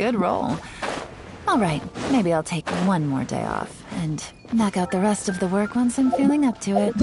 Good roll. All right, maybe I'll take one more day off and knock out the rest of the work once I'm feeling up to it.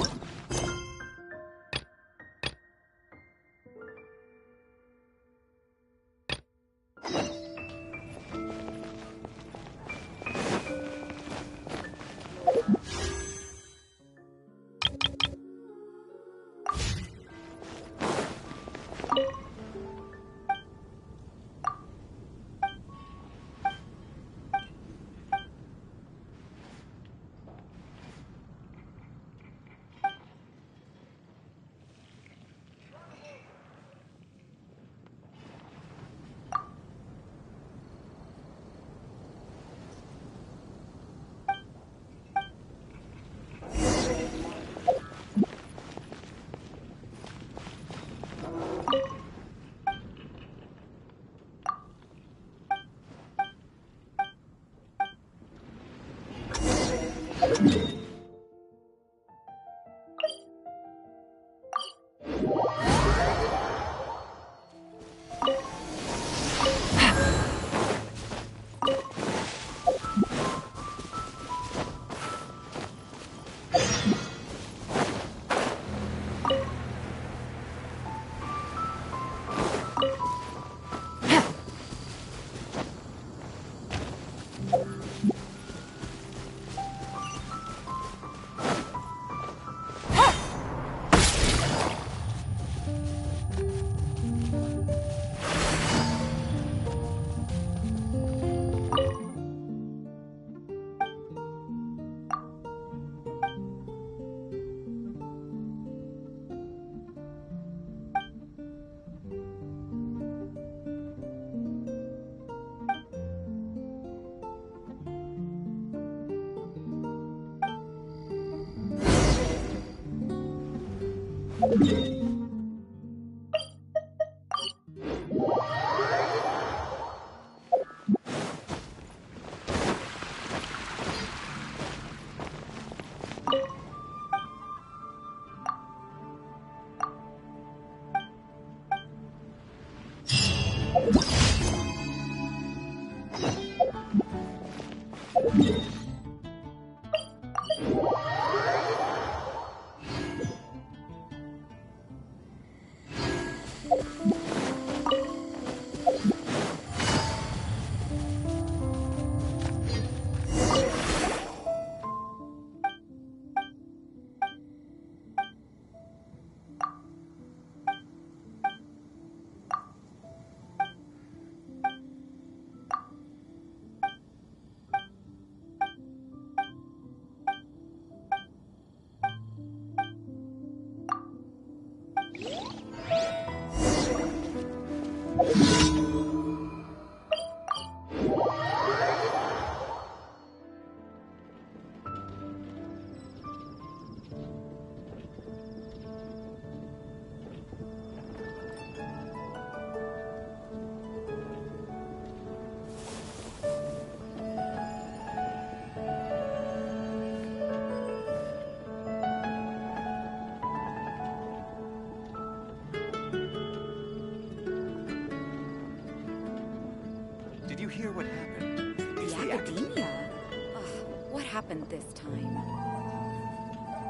Did you hear what happened? The academia? Ugh, what happened this time?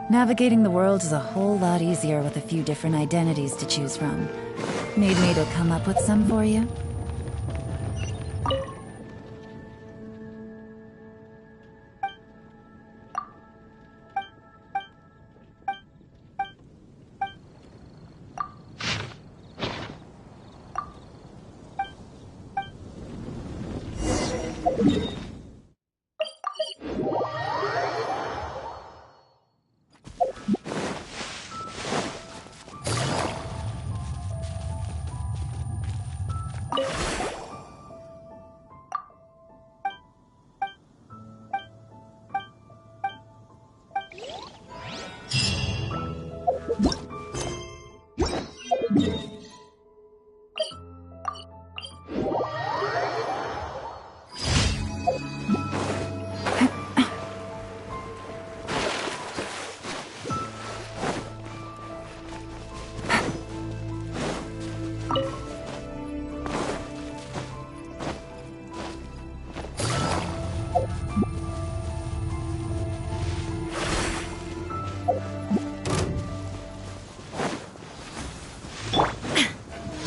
Navigating the world is a whole lot easier with a few different identities to choose from. Need me to come up with some for you?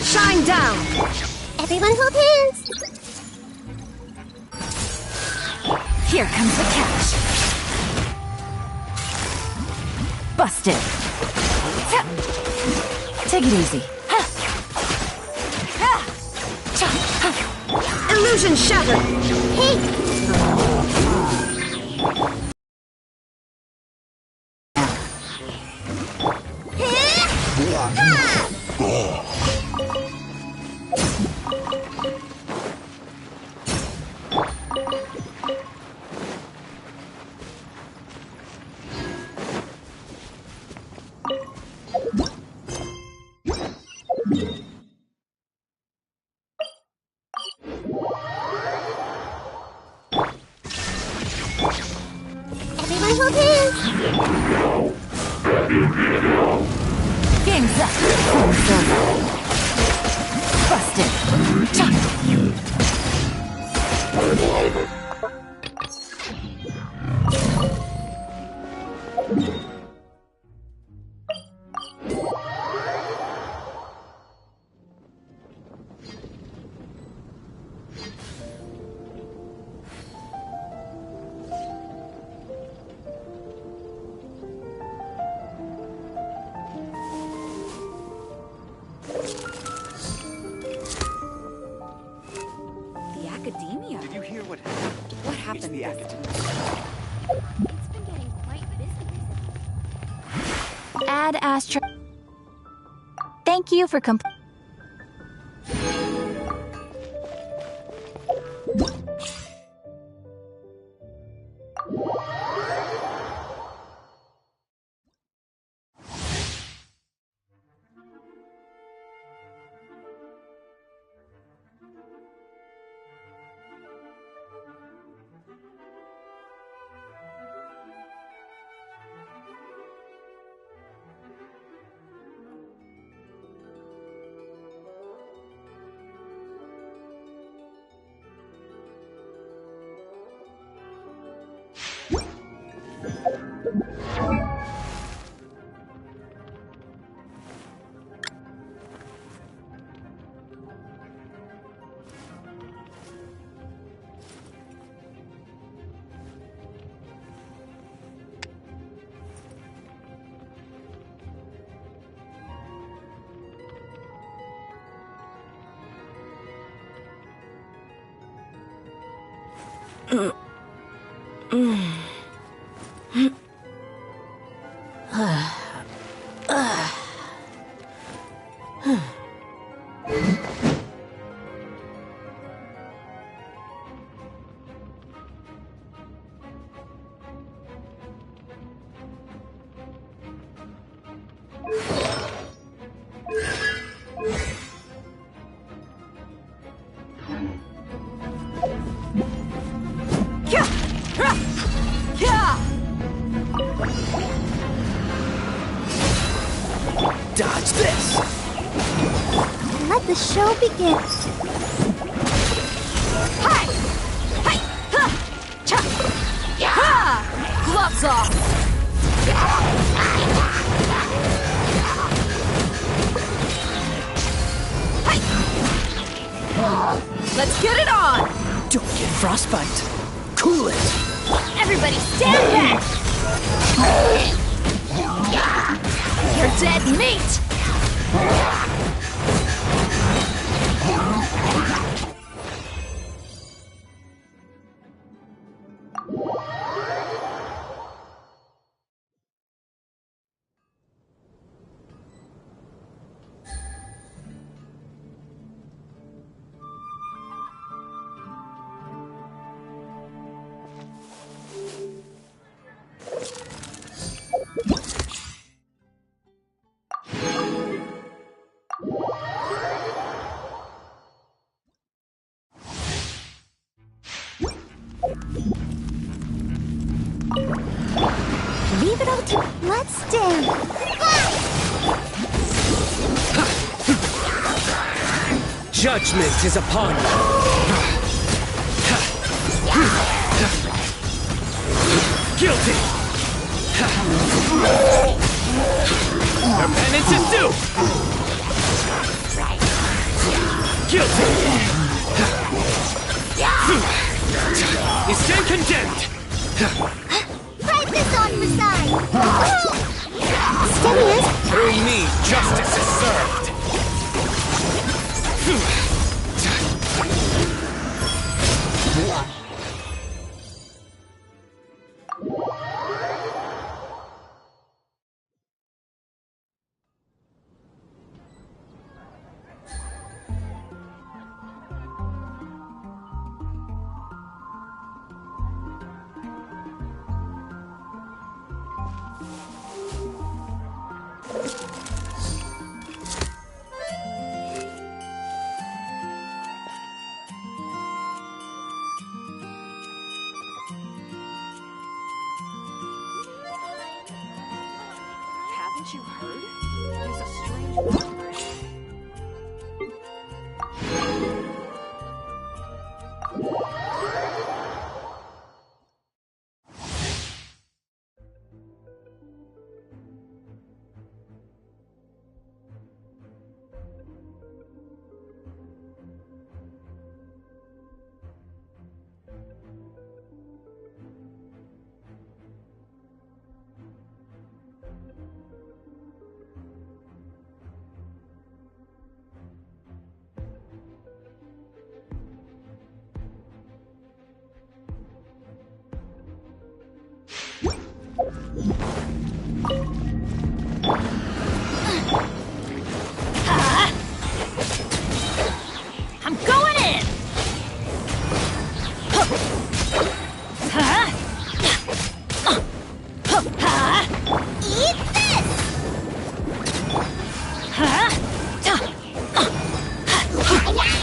Shine down! Everyone hold hands! Here comes the catch. Busted. Take it easy. Illusion shattered! Hey! Everyone hold hands! Game's up. Game's over. Busted. The academia? Did you hear what happened? What happened It's the this academia. time? It's been getting quite busy recently. Add Astro. Thank you for Dodge this! Let the show begin. Hi! Hi! Ha! Cha! Ha! Gloves off! Hi! Let's get it on! Don't get frostbite. Cool it! Everybody stand back! You're dead meat! Leave it all to... Let's dance. Judgment is upon you. Guilty! Her penance is due! Guilty! You stand condemned! Fight this on the side. Steady as... Through me, justice is served! Haven't you heard? There's a strange rumor. I'm going in! Eat this!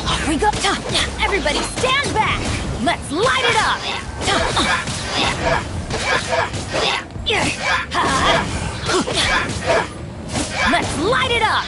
Off we go! Everybody stand back! Let's light it up! Let's light it up!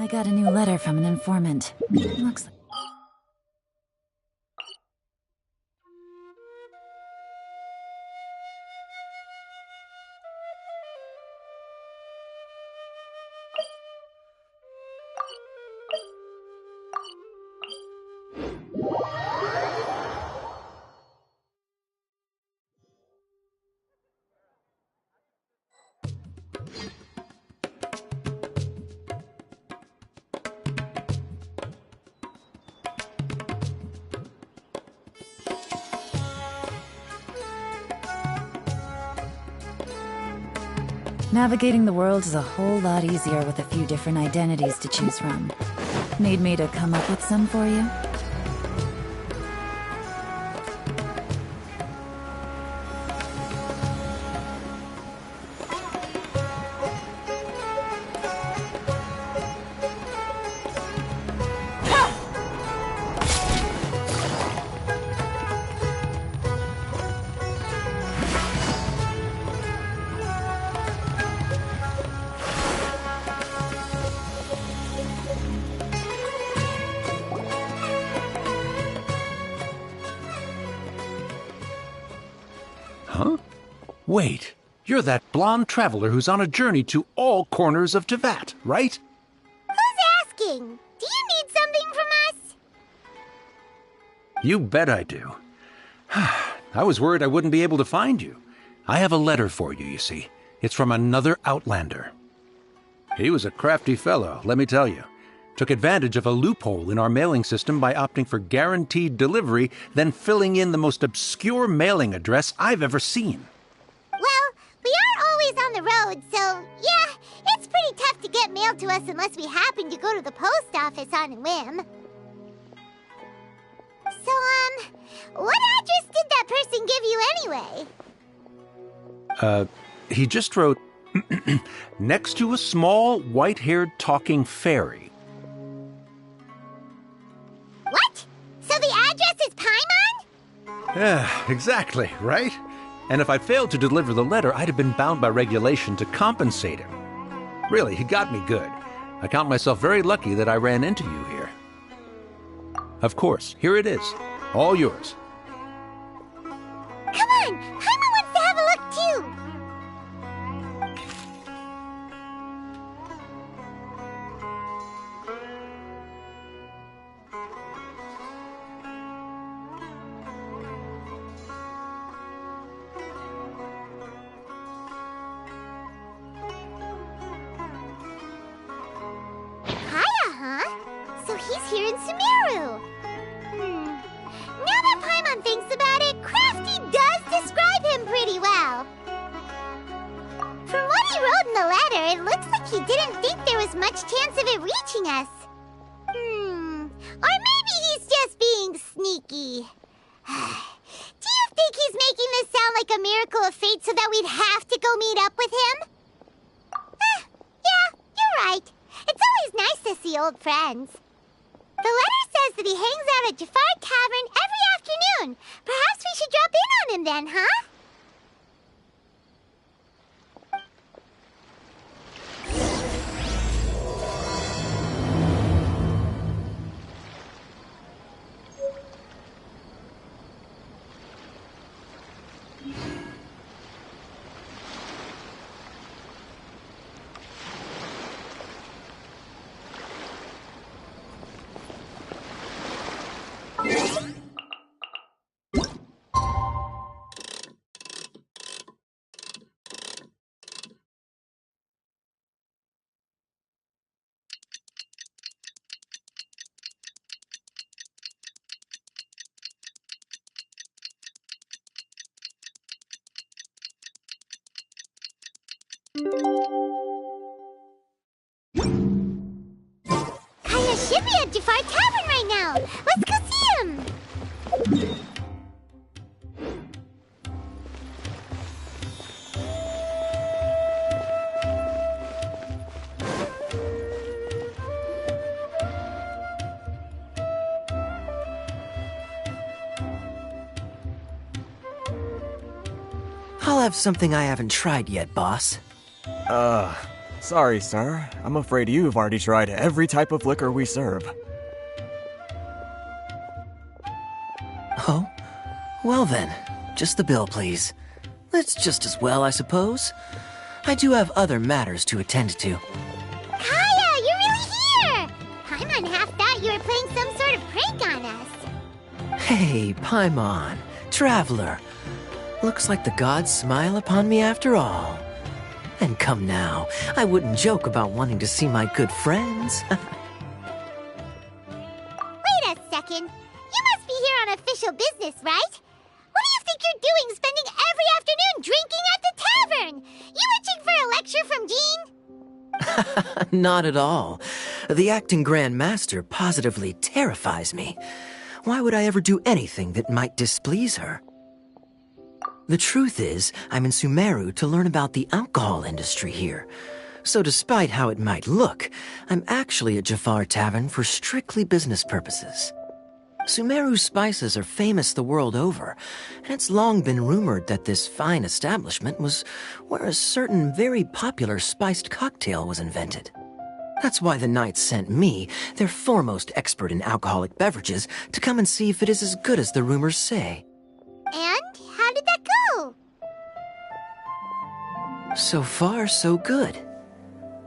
I got a new letter from an informant. Looks like... Navigating the world is a whole lot easier with a few different identities to choose from. Need me to come up with some for you? Huh? Wait, you're that blonde traveler who's on a journey to all corners of Teyvat, right? Who's asking? Do you need something from us? You bet I do. I was worried I wouldn't be able to find you. I have a letter for you, you see. It's from another Outlander. He was a crafty fellow, let me tell you. Took advantage of a loophole in our mailing system by opting for guaranteed delivery, then filling in the most obscure mailing address I've ever seen. Well, we are always on the road, so yeah, it's pretty tough to get mail to us unless we happen to go to the post office on a whim. So, what address did that person give you anyway? He just wrote, next to a small, white-haired talking fairy. What? So the address is Paimon? Yeah, exactly, right? And if I failed to deliver the letter, I'd have been bound by regulation to compensate him. Really, he got me good. I count myself very lucky that I ran into you here. Of course, here it is. All yours. Come on! Paimon wants to have a look too! Hiya, huh? So he's here in Sumeru. Now that Paimon thinks about it, Crafty does describe him pretty well. From what he wrote in the letter, it looks like he didn't think there was much chance of it reaching us. Or maybe he's just being sneaky. Do you think he's making this sound like a miracle of fate so that we'd have to go meet up with him? Yeah, you're right. It's always nice to see old friends. The letter says that he hangs out at Jafar Tavern every afternoon. Perhaps we should drop in on him then, huh? Kaya should be at Jafar Tavern right now. Let's go see him. I'll have something I haven't tried yet, boss. Sorry, sir. I'm afraid you've already tried every type of liquor we serve. Oh? Well then, just the bill, please. That's just as well, I suppose. I do have other matters to attend to. Kaya, you're really here! Paimon half thought you were playing some sort of prank on us. Hey, Paimon, traveler. Looks like the gods smile upon me after all. And come now, I wouldn't joke about wanting to see my good friends. Wait a second. You must be here on official business, right? What do you think you're doing spending every afternoon drinking at the tavern? You itching for a lecture from Jean? Not at all. The acting Grand Master positively terrifies me. Why would I ever do anything that might displease her? The truth is, I'm in Sumeru to learn about the alcohol industry here. So despite how it might look, I'm actually at Jafar Tavern for strictly business purposes. Sumeru spices are famous the world over, and it's long been rumored that this fine establishment was where a certain very popular spiced cocktail was invented. That's why the Knights sent me, their foremost expert in alcoholic beverages, to come and see if it is as good as the rumors say. And how did that go? So far, so good.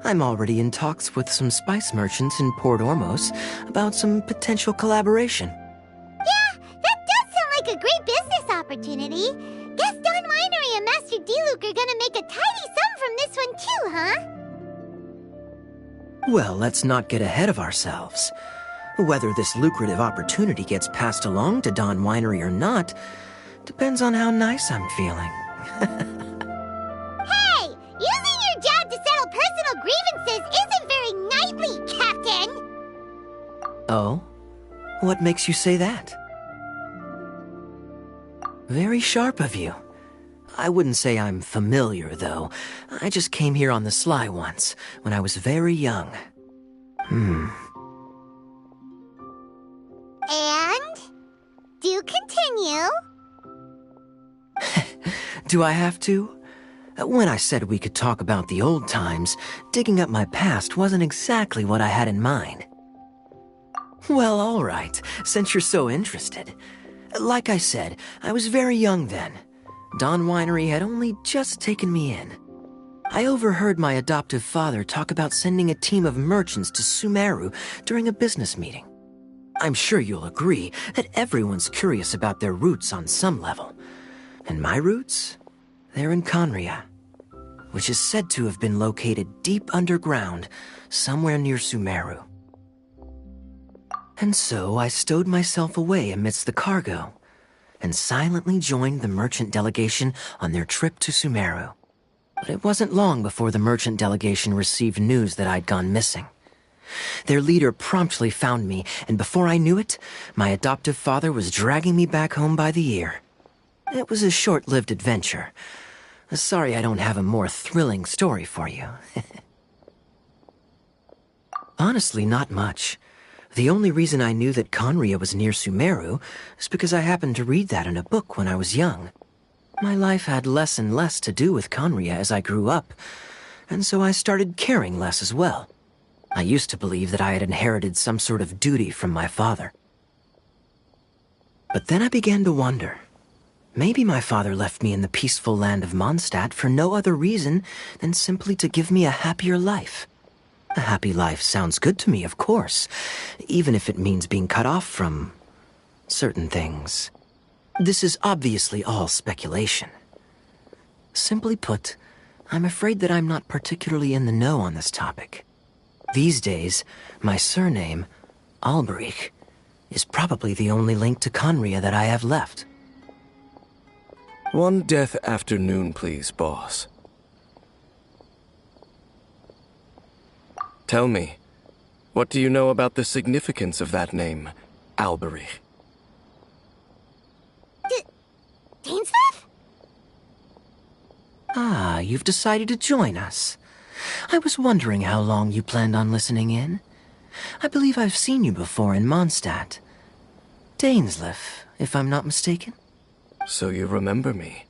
I'm already in talks with some spice merchants in Port Ormos about some potential collaboration. Yeah, that does sound like a great business opportunity. Guess Don Winery and Master D-Luke are gonna make a tidy sum from this one too, huh? Well, let's not get ahead of ourselves. Whether this lucrative opportunity gets passed along to Don Winery or not depends on how nice I'm feeling. Hey! Using your job to settle personal grievances isn't very knightly, Captain! Oh? What makes you say that? Very sharp of you. I wouldn't say I'm familiar, though. I just came here on the sly once, when I was very young. And? Do continue. Do I have to? When I said we could talk about the old times, digging up my past wasn't exactly what I had in mind. Well, all right, since you're so interested. Like I said, I was very young then. Don Winery had only just taken me in. I overheard my adoptive father talk about sending a team of merchants to Sumeru during a business meeting. I'm sure you'll agree that everyone's curious about their roots on some level. And my roots? They're in Conria, which is said to have been located deep underground, somewhere near Sumeru. And so I stowed myself away amidst the cargo, and silently joined the merchant delegation on their trip to Sumeru. But it wasn't long before the merchant delegation received news that I'd gone missing. Their leader promptly found me, and before I knew it, my adoptive father was dragging me back home by the ear. It was a short-lived adventure. Sorry I don't have a more thrilling story for you. Honestly, not much. The only reason I knew that Conria was near Sumeru is because I happened to read that in a book when I was young. My life had less and less to do with Conria as I grew up, and so I started caring less as well. I used to believe that I had inherited some sort of duty from my father. But then I began to wonder. Maybe my father left me in the peaceful land of Mondstadt for no other reason than simply to give me a happier life. A happy life sounds good to me, of course, even if it means being cut off from certain things. This is obviously all speculation. Simply put, I'm afraid that I'm not particularly in the know on this topic. These days, my surname, Alberich, is probably the only link to Conria that I have left. One death afternoon, please, boss. Tell me, what do you know about the significance of that name, Alberich? Danslief? Ah, you've decided to join us. I was wondering how long you planned on listening in. I believe I've seen you before in Mondstadt. Danslief, if I'm not mistaken. So you remember me.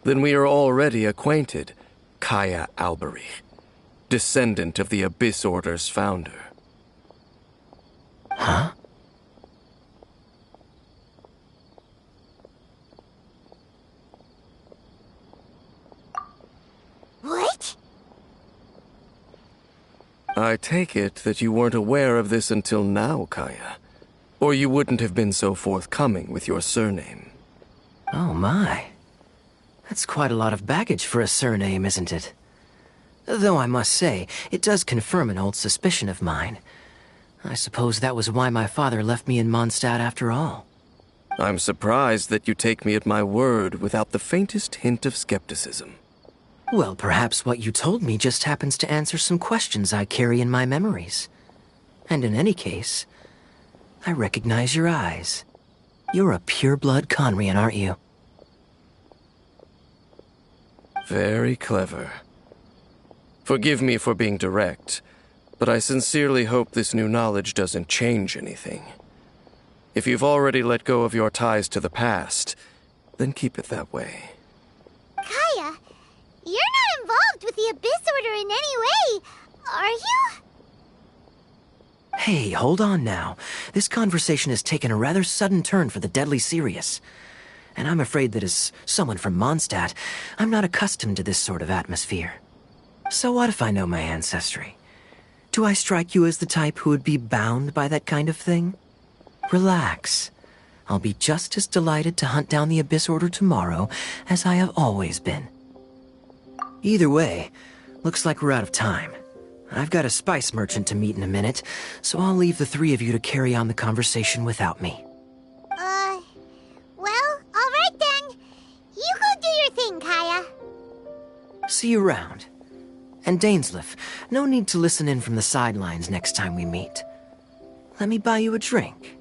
Then we are already acquainted, Kaya Alberich. descendant of the Abyss Order's founder. Huh? What? I take it that you weren't aware of this until now, Kaya. Or you wouldn't have been so forthcoming with your surname. Oh my. That's quite a lot of baggage for a surname, isn't it? Though I must say, it does confirm an old suspicion of mine. I suppose that was why my father left me in Mondstadt after all. I'm surprised that you take me at my word without the faintest hint of skepticism. Well, perhaps what you told me just happens to answer some questions I carry in my memories. And in any case, I recognize your eyes. You're a pure-blood Conrian, aren't you? Very clever. Forgive me for being direct, but I sincerely hope this new knowledge doesn't change anything. If you've already let go of your ties to the past, then keep it that way. Kaya, you're not involved with the Abyss Order in any way, are you? Hey, hold on now. This conversation has taken a rather sudden turn for the deadly serious. And I'm afraid that as someone from Mondstadt, I'm not accustomed to this sort of atmosphere. So what if I know my ancestry? Do I strike you as the type who would be bound by that kind of thing? Relax. I'll be just as delighted to hunt down the Abyss Order tomorrow as I have always been. Either way, looks like we're out of time. I've got a spice merchant to meet in a minute, so I'll leave the three of you to carry on the conversation without me. Well, alright then. You go do your thing, Kaya. See you around. And danslief, no need to listen in from the sidelines next time we meet. Let me buy you a drink.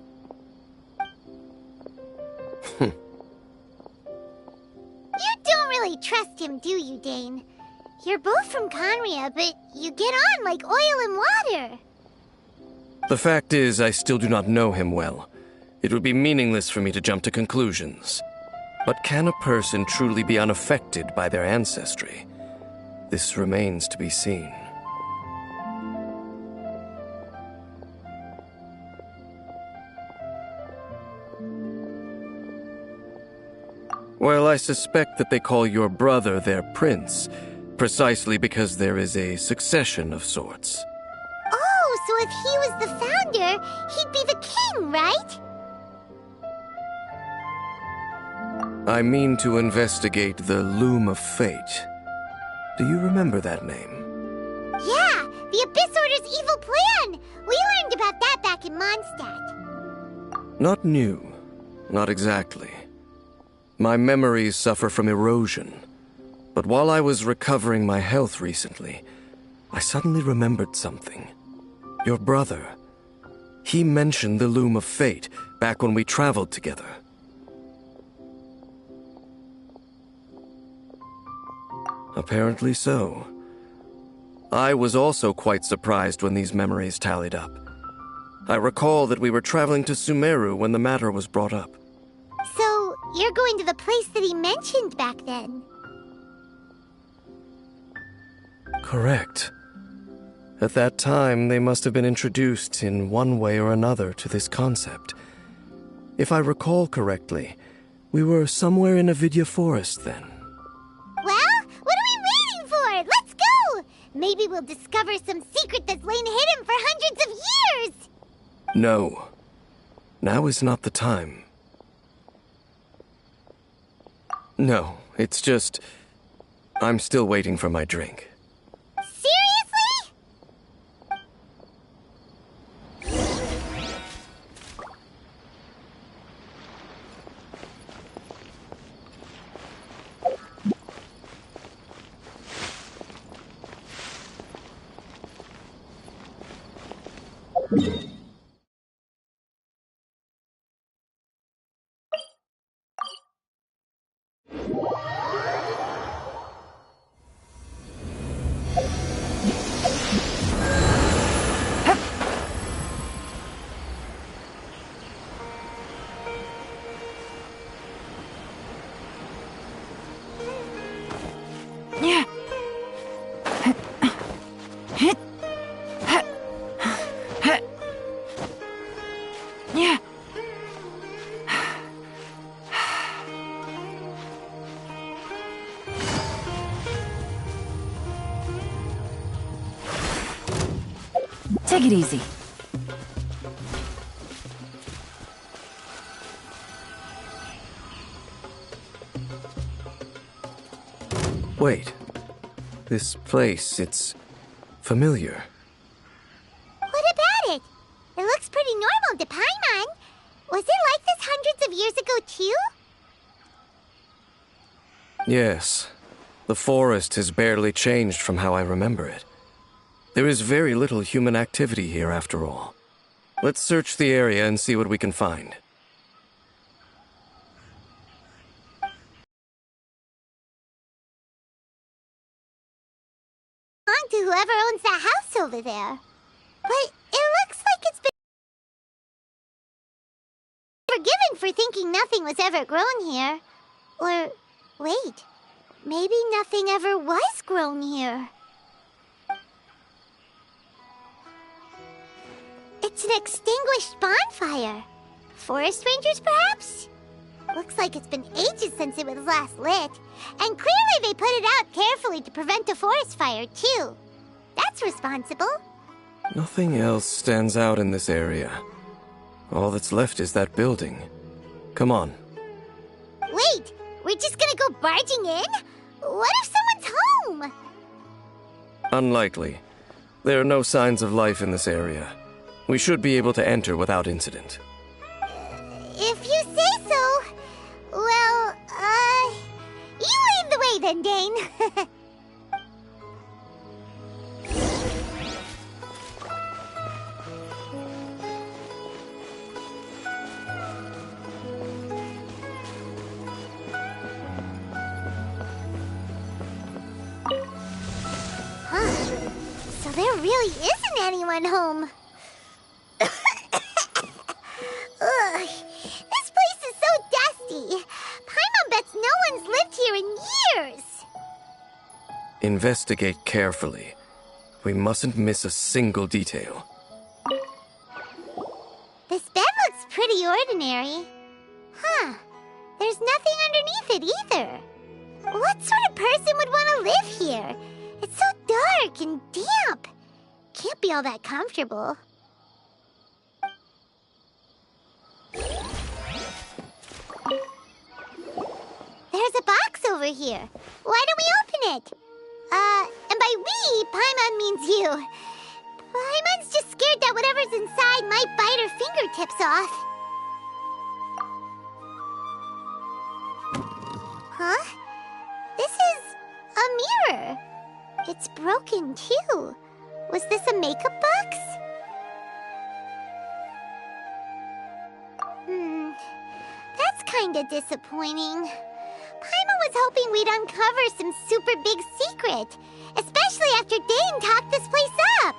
You don't really trust him, do you, Dane? You're both from Conria, but you get on like oil and water. The fact is, I still do not know him well. It would be meaningless for me to jump to conclusions. But can a person truly be unaffected by their ancestry? This remains to be seen. Well, I suspect that they call your brother their prince, precisely because there is a succession of sorts. Oh, so if he was the founder, he'd be the king, right? I mean to investigate the Loom of Fate. Do you remember that name? Yeah, the Abyss Order's evil plan! We learned about that back in Mondstadt. Not new. Not exactly. My memories suffer from erosion. But while I was recovering my health recently, I suddenly remembered something. Your brother. He mentioned the Loom of Fate back when we traveled together. Apparently so. I was also quite surprised when these memories tallied up. I recall that we were traveling to Sumeru when the matter was brought up. So, you're going to the place that he mentioned back then? Correct. At that time, they must have been introduced in one way or another to this concept. If I recall correctly, we were somewhere in Avidya Forest then. Well, what are we waiting for? Let's go! Maybe we'll discover some secret that's lain hidden for hundreds of years! No. Now is not the time. No, it's just... I'm still waiting for my drink. Seriously? Take it easy. Wait. This place, it's familiar. What about it? It looks pretty normal to Paimon. Was it like this hundreds of years ago, too? Yes. The forest has barely changed from how I remember it. There is very little human activity here, after all. Let's search the area and see what we can find. Belong to whoever owns that house over there. But it looks like it's been forgiven for thinking nothing was ever grown here. Or, wait, maybe nothing ever was grown here. It's an extinguished bonfire. Forest rangers, perhaps? Looks like it's been ages since it was last lit. And clearly they put it out carefully to prevent a forest fire, too. That's responsible. Nothing else stands out in this area. All that's left is that building. Come on. Wait, we're just gonna go barging in? What if someone's home? Unlikely. There are no signs of life in this area. We should be able to enter without incident. If you say so. Well, you lead the way then, Dane. So there really isn't anyone home. Ugh, this place is so dusty. Paimon bets no one's lived here in years. Investigate carefully. We mustn't miss a single detail. This bed looks pretty ordinary. Huh. There's nothing underneath it either. What sort of person would want to live here? It's so dark and damp. Can't be all that comfortable. There's a box over here. Why don't we open it? And by we, Paimon means you. Paimon's just scared that whatever's inside might bite her fingertips off. Huh? This is a mirror. It's broken, too. Was this a makeup box? That's kinda disappointing. Paimon was hoping we'd uncover some super big secret, especially after Dane talked this place up.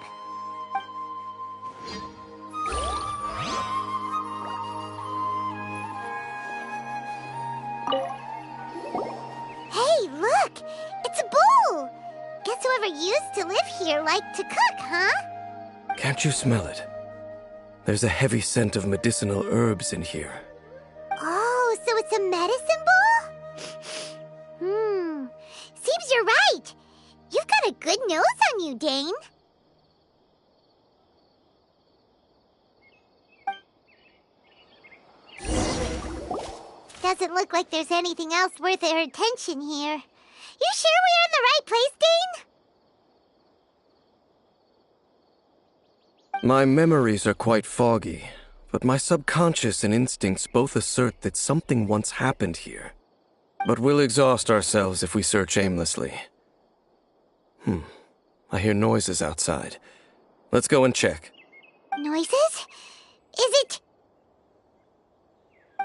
Hey, look! It's a bowl! Guess whoever used to live here liked to cook, huh? Can't you smell it? There's a heavy scent of medicinal herbs in here. Oh, so it's a medicine bowl? Seems you're right. You've got a good nose on you, Dane. Doesn't look like there's anything else worth our attention here. You sure we're in the right place, Dane? My memories are quite foggy, but my subconscious and instincts both assert that something once happened here. But we'll exhaust ourselves if we search aimlessly. I hear noises outside. Let's go and check. Noises? Is it...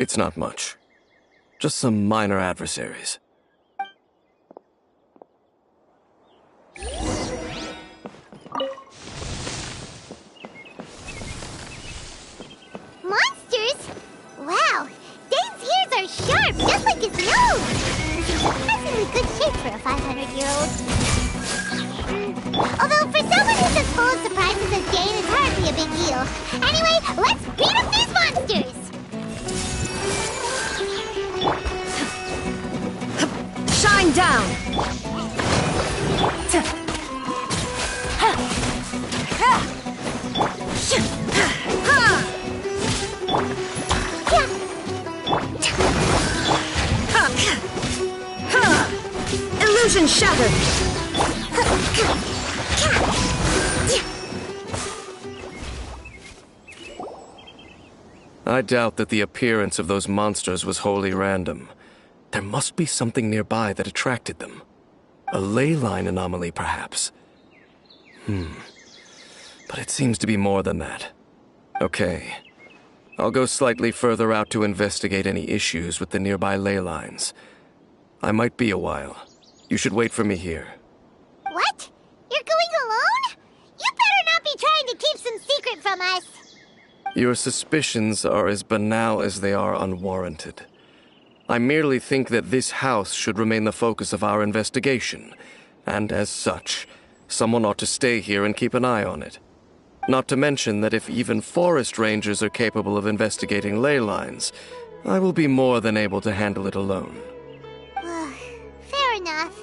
It's not much. Just some minor adversaries. Monsters? Wow, Dane's ears are sharp, just like his nose! Surprisingly good shape for a 500-year-old. Although, for someone who's as full of surprises as Dane, it's hardly a big deal. Anyway, let's beat up these monsters! Shine down! Illusion shattered! I doubt that the appearance of those monsters was wholly random. There must be something nearby that attracted them. A ley line anomaly, perhaps. But it seems to be more than that. Okay. I'll go slightly further out to investigate any issues with the nearby ley lines. I might be a while. You should wait for me here. What? You're going alone? You better not be trying to keep some secret from us. Your suspicions are as banal as they are unwarranted. I merely think that this house should remain the focus of our investigation, and as such, someone ought to stay here and keep an eye on it. Not to mention that if even forest rangers are capable of investigating ley lines, I will be more than able to handle it alone. Fair enough.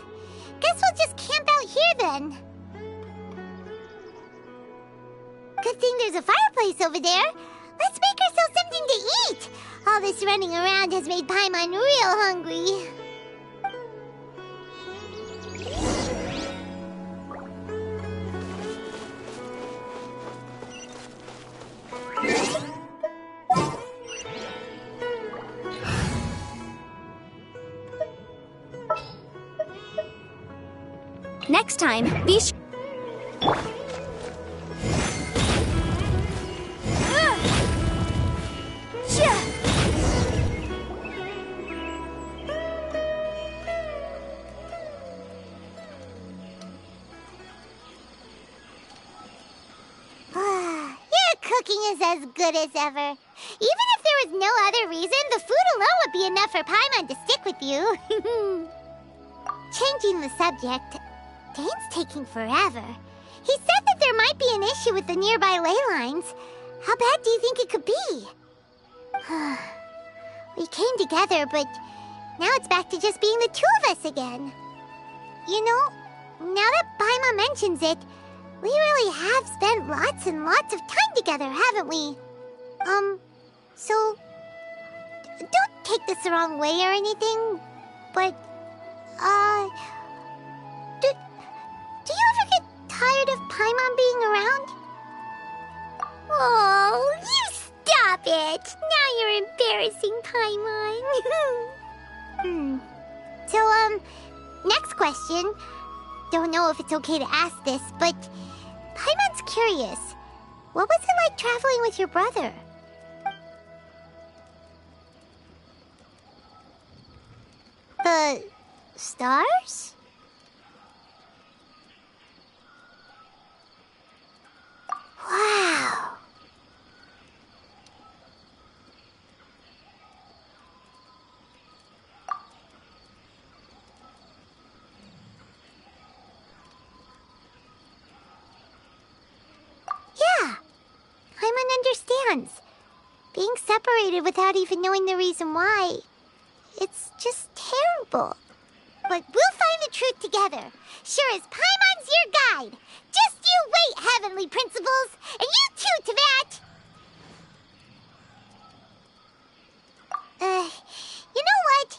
Guess we'll just camp out here then. Good thing there's a fireplace over there. Let's make ourselves something to eat. All this running around has made Paimon real hungry. Next time, be sure. Is as good as ever. Even if there was no other reason, the food alone would be enough for Paimon to stick with you. Changing the subject, Dane's taking forever. He said that there might be an issue with the nearby ley lines. How bad do you think it could be? We came together, but now it's back to just being the two of us again. You know, now that Paimon mentions it, we really have spent lots and lots of time together, haven't we? So... don't take this the wrong way or anything, but... Do you ever get tired of Paimon being around? Oh, you stop it! Now you're embarrassing Paimon. So, next question. Don't know if it's okay to ask this, but... Paimon's curious. What was it like traveling with your brother? The stars? Wow. Yeah, Paimon understands. Being separated without even knowing the reason why, it's just terrible. But we'll find the truth together. Sure as Paimon's your guide. Just you wait, Heavenly Principles, and you too, Teyvat. You know what?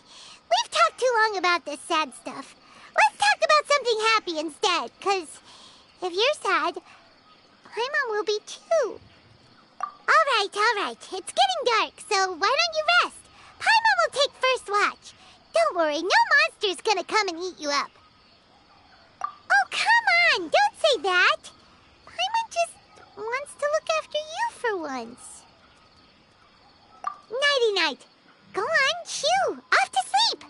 We've talked too long about this sad stuff. Let's talk about something happy instead, 'cause if you're sad, Paimon will be too. All right. It's getting dark, so why don't you rest? Paimon will take first watch. Don't worry, no monster's gonna come and eat you up. Oh, come on! Don't say that! Paimon just wants to look after you for once. Nighty-night. Go on, chew. Off to sleep.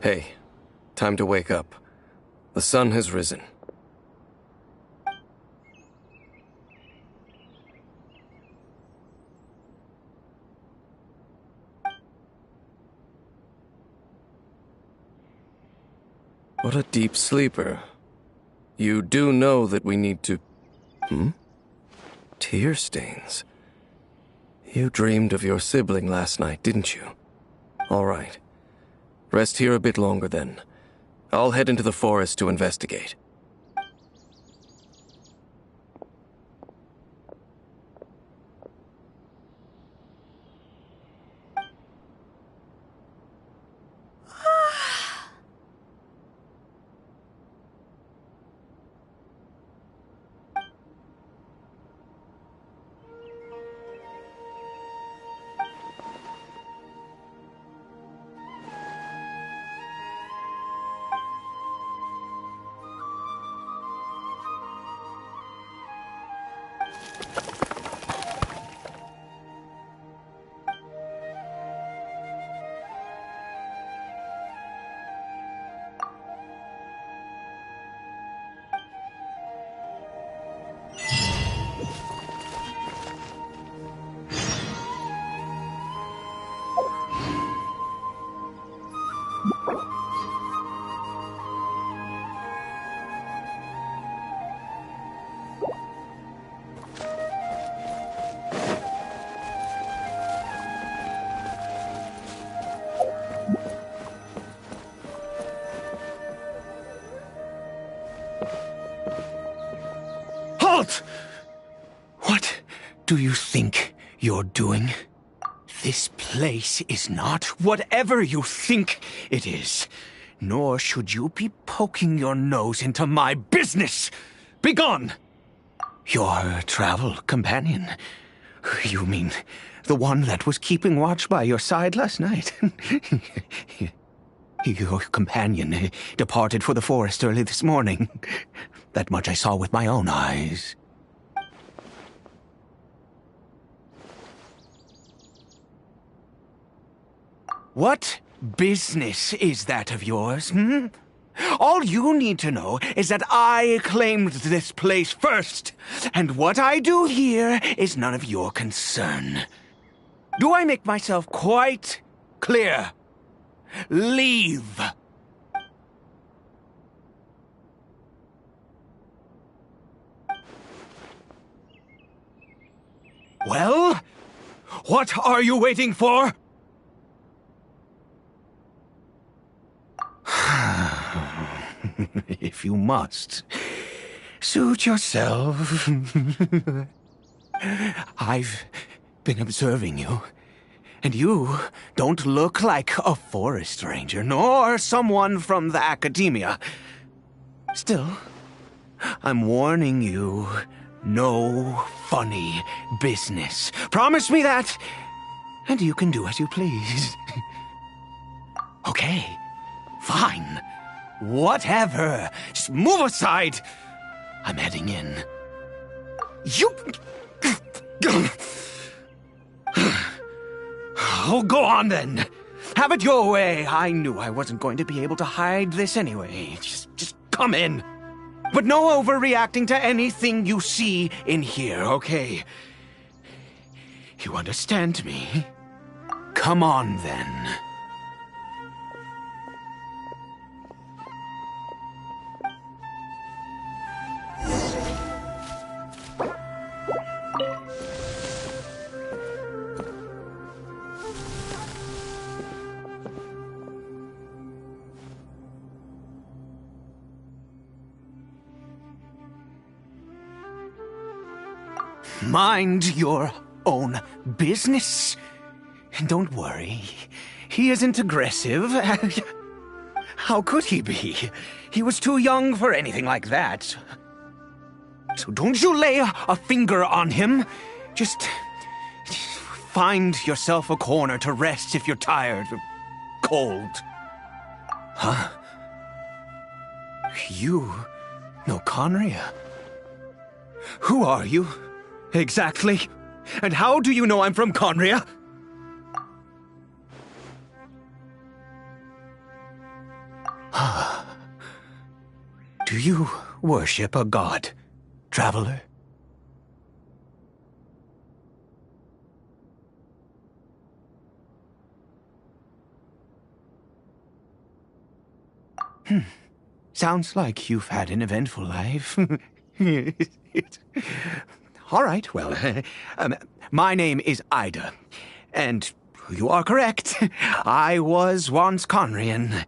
Hey, time to wake up. The sun has risen. What a deep sleeper. You do know that we need to... Tear stains. You dreamed of your sibling last night, didn't you? All right. Rest here a bit longer then. I'll head into the forest to investigate. Halt! What do you think you're doing? This place is not whatever you think it is. Nor should you be poking your nose into my business. Begone! Your travel companion. You mean the one that was keeping watch by your side last night? Your companion departed for the forest early this morning. That much I saw with my own eyes. What business is that of yours, hmm? All you need to know is that I claimed this place first, and what I do here is none of your concern. Do I make myself quite clear? Leave! Well, what are you waiting for? If you must, suit yourself. I've been observing you, and you don't look like a forest ranger, nor someone from the academia. Still, I'm warning you, no funny business. Promise me that, and you can do as you please. Okay, fine. Whatever. Just move aside. I'm heading in. You... Oh, go on then. Have it your way. I knew I wasn't going to be able to hide this anyway. Just come in. But no overreacting to anything you see in here, okay? You understand me? Come on then. Mind your own business. And don't worry, he isn't aggressive. How could he be? He was too young for anything like that. So don't you lay a finger on him. Just find yourself a corner to rest if you're tired or cold. Huh? You know Conria? Who are you? Exactly. And how do you know I'm from Conria? Do you worship a god, traveler? Sounds like you've had an eventful life. All right, well, my name is Ida, and You are correct. I was once Conrian.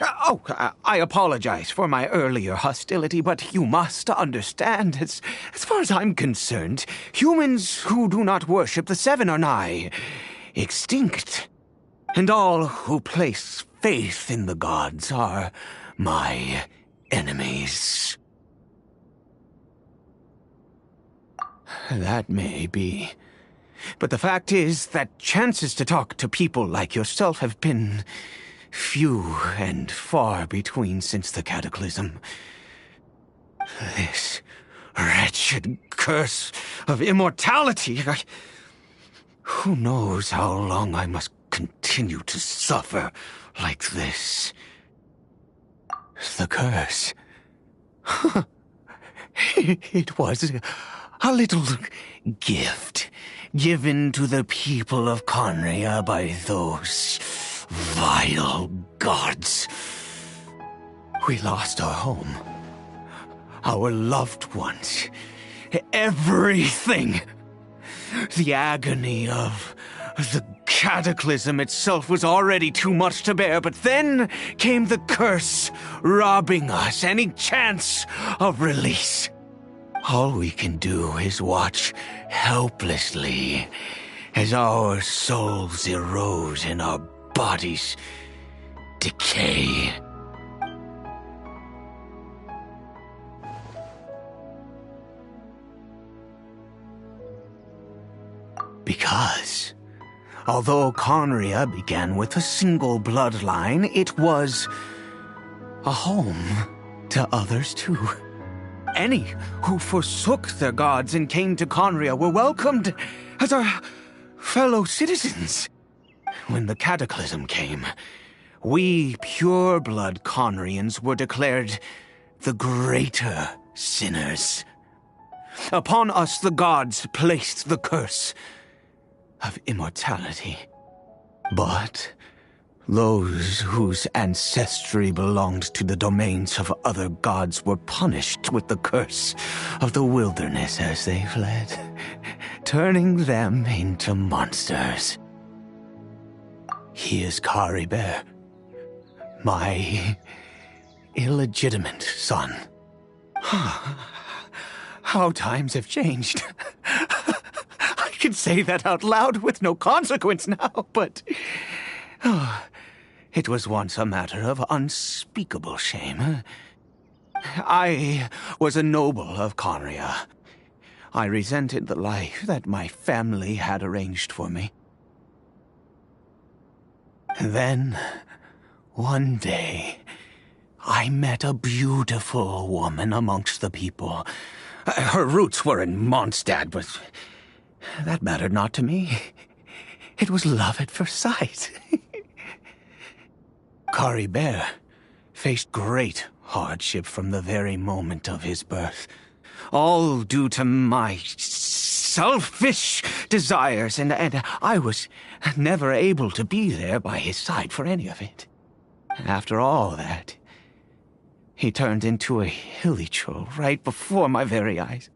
I apologize for my earlier hostility, but you must understand, as far as I'm concerned, humans who do not worship the Seven are nigh extinct. And all who place faith in the gods are my enemies. That may be. But the fact is that chances to talk to people like yourself have been few and far between since the cataclysm. This wretched curse of immortality. Who knows how long I must continue to suffer like this? The curse. It was a little gift given to the people of Conria by those vile gods. We lost our home, our loved ones, everything. The agony of the cataclysm itself was already too much to bear, but then came the curse, robbing us any chance of release. All we can do is watch helplessly as our souls erode and our bodies decay. Because, although Conria began with a single bloodline, it was a home to others too. Any who forsook their gods and came to Conria were welcomed as our fellow citizens. When the cataclysm came, we pure-blood Conrians were declared the greater sinners. Upon us the gods placed the curse of immortality. But those whose ancestry belonged to the domains of other gods were punished with the curse of the wilderness as they fled, turning them into monsters. He is Caribert, my illegitimate son. How times have changed. I can say that out loud with no consequence now, but it was once a matter of unspeakable shame. I was a noble of Conria. I resented the life that my family had arranged for me. Then, one day, I met a beautiful woman amongst the people. Her roots were in Mondstadt, but that mattered not to me. It was love at first sight. Caribert faced great hardship from the very moment of his birth, all due to my selfish desires, and I was never able to be there by his side for any of it. After all that, he turned into a hilichurl right before my very eyes.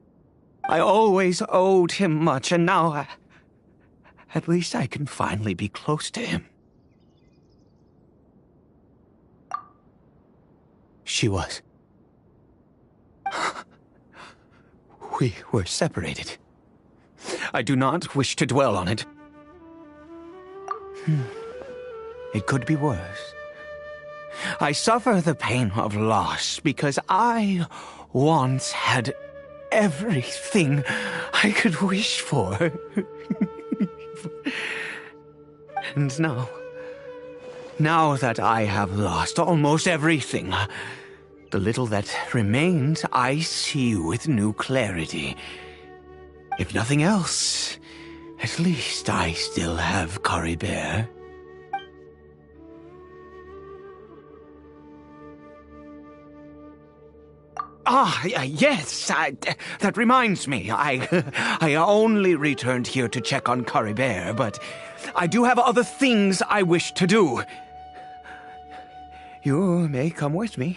I always owed him much, and now at least I can finally be close to him. She was. We were separated. I do not wish to dwell on it. It could be worse. I suffer the pain of loss because I once had everything I could wish for. And now that I have lost almost everything, the little that remains I see with new clarity. If nothing else, at least I still have Caribert. Yes, that reminds me. I only returned here to check on Caribert, but I do have other things I wish to do. You may come with me,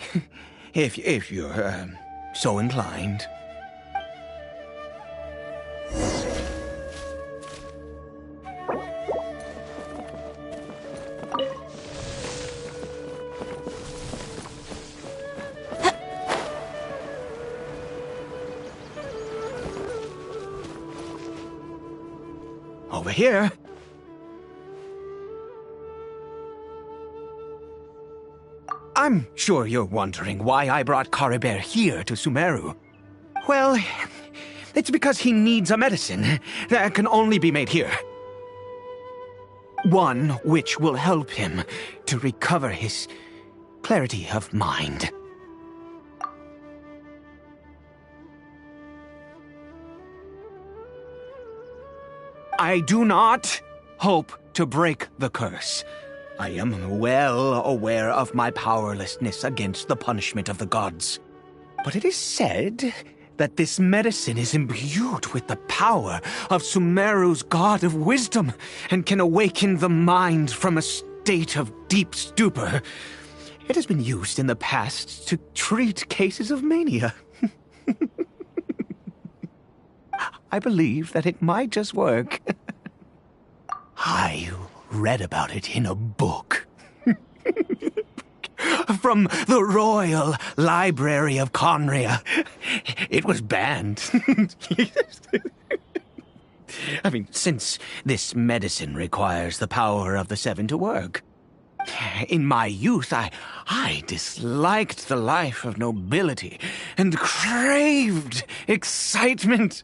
if you're so inclined. Over here. I'm sure you're wondering why I brought Caribert here to Sumeru. Well, it's because he needs a medicine that can only be made here. One which will help him to recover his clarity of mind. I do not hope to break the curse. I am well aware of my powerlessness against the punishment of the gods. But it is said that this medicine is imbued with the power of Sumeru's god of wisdom and can awaken the mind from a state of deep stupor. It has been used in the past to treat cases of mania. I believe that it might just work. I read about it in a book. From the Royal Library of Conria. It was banned. I mean, since this medicine requires the power of the Seven to work. In my youth, I disliked the life of nobility and craved excitement.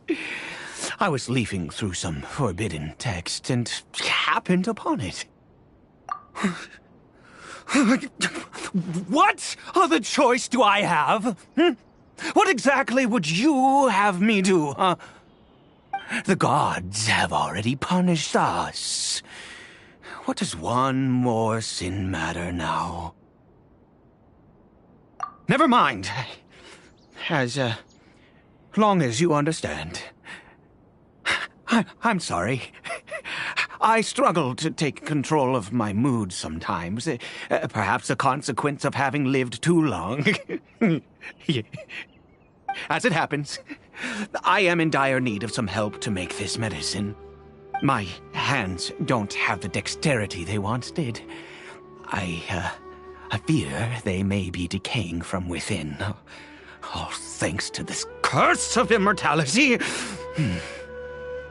I was leafing through some forbidden text and happened upon it. What other choice do I have? What exactly would you have me do, huh? The gods have already punished us. What does one more sin matter now? Never mind. As long as you understand. I'm sorry. I struggle to take control of my mood sometimes. Perhaps a consequence of having lived too long. As it happens, I am in dire need of some help to make this medicine. My hands don't have the dexterity they once did. I fear they may be decaying from within. All thanks to this curse of immortality.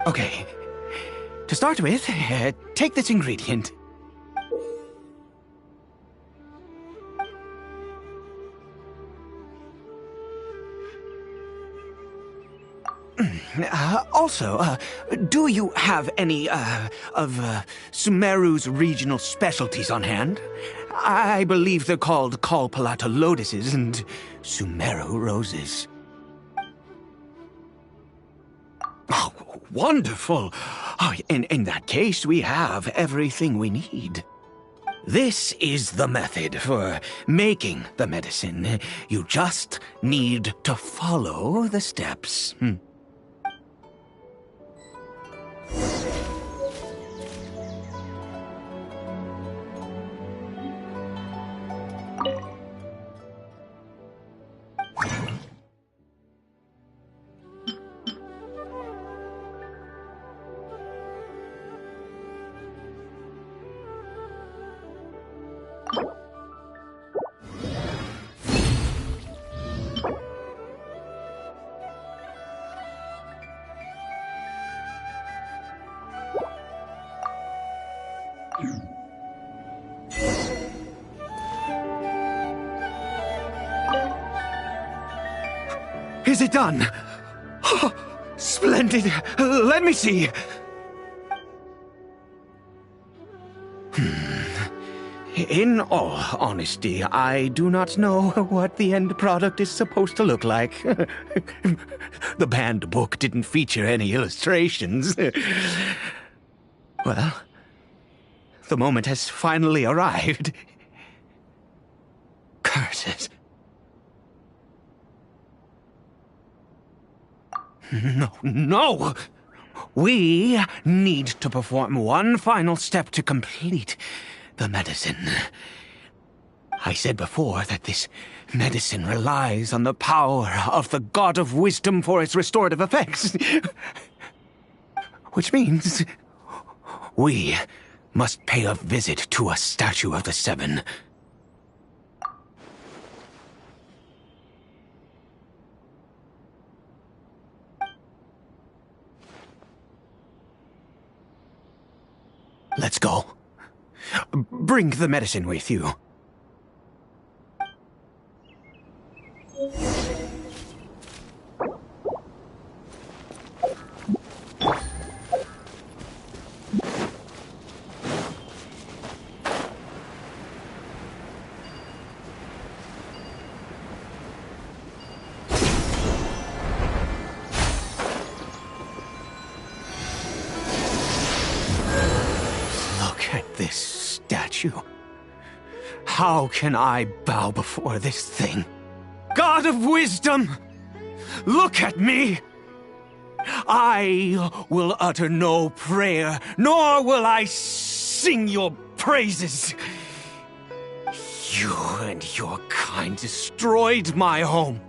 Okay. To start with, take this ingredient. Also, do you have any, of Sumeru's regional specialties on hand? I believe they're called Kalpalata lotuses and Sumeru roses. Oh, wonderful! Oh, in that case, we have everything we need. This is the method for making the medicine. You just need to follow the steps. Is it done? Oh, splendid. Let me see. In all honesty, I do not know what the end product is supposed to look like. The banned book didn't feature any illustrations. Well, the moment has finally arrived. Curses. No! We need to perform one final step to complete the medicine. I said before that this medicine relies on the power of the God of Wisdom for its restorative effects. Which means we must pay a visit to a statue of the Seven. Let's go. Bring the medicine with you. This statue. How can I bow before this thing? God of wisdom! Look at me! I will utter no prayer, nor will I sing your praises. You and your kind destroyed my home,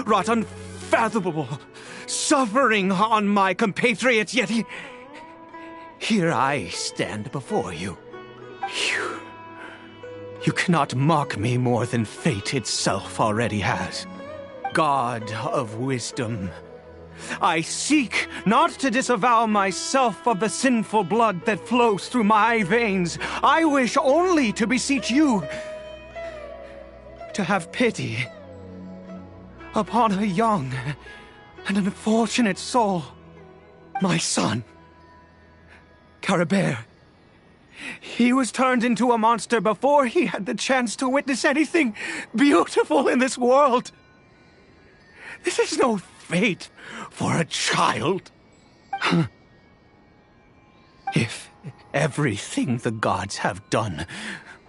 wrought unfathomable suffering on my compatriots, yet here I stand before you. You cannot mock me more than fate itself already has. God of wisdom, I seek not to disavow myself of the sinful blood that flows through my veins. I wish only to beseech you to have pity upon a young and unfortunate soul, my son. Caribert. He was turned into a monster before he had the chance to witness anything beautiful in this world. This is no fate for a child. If everything the gods have done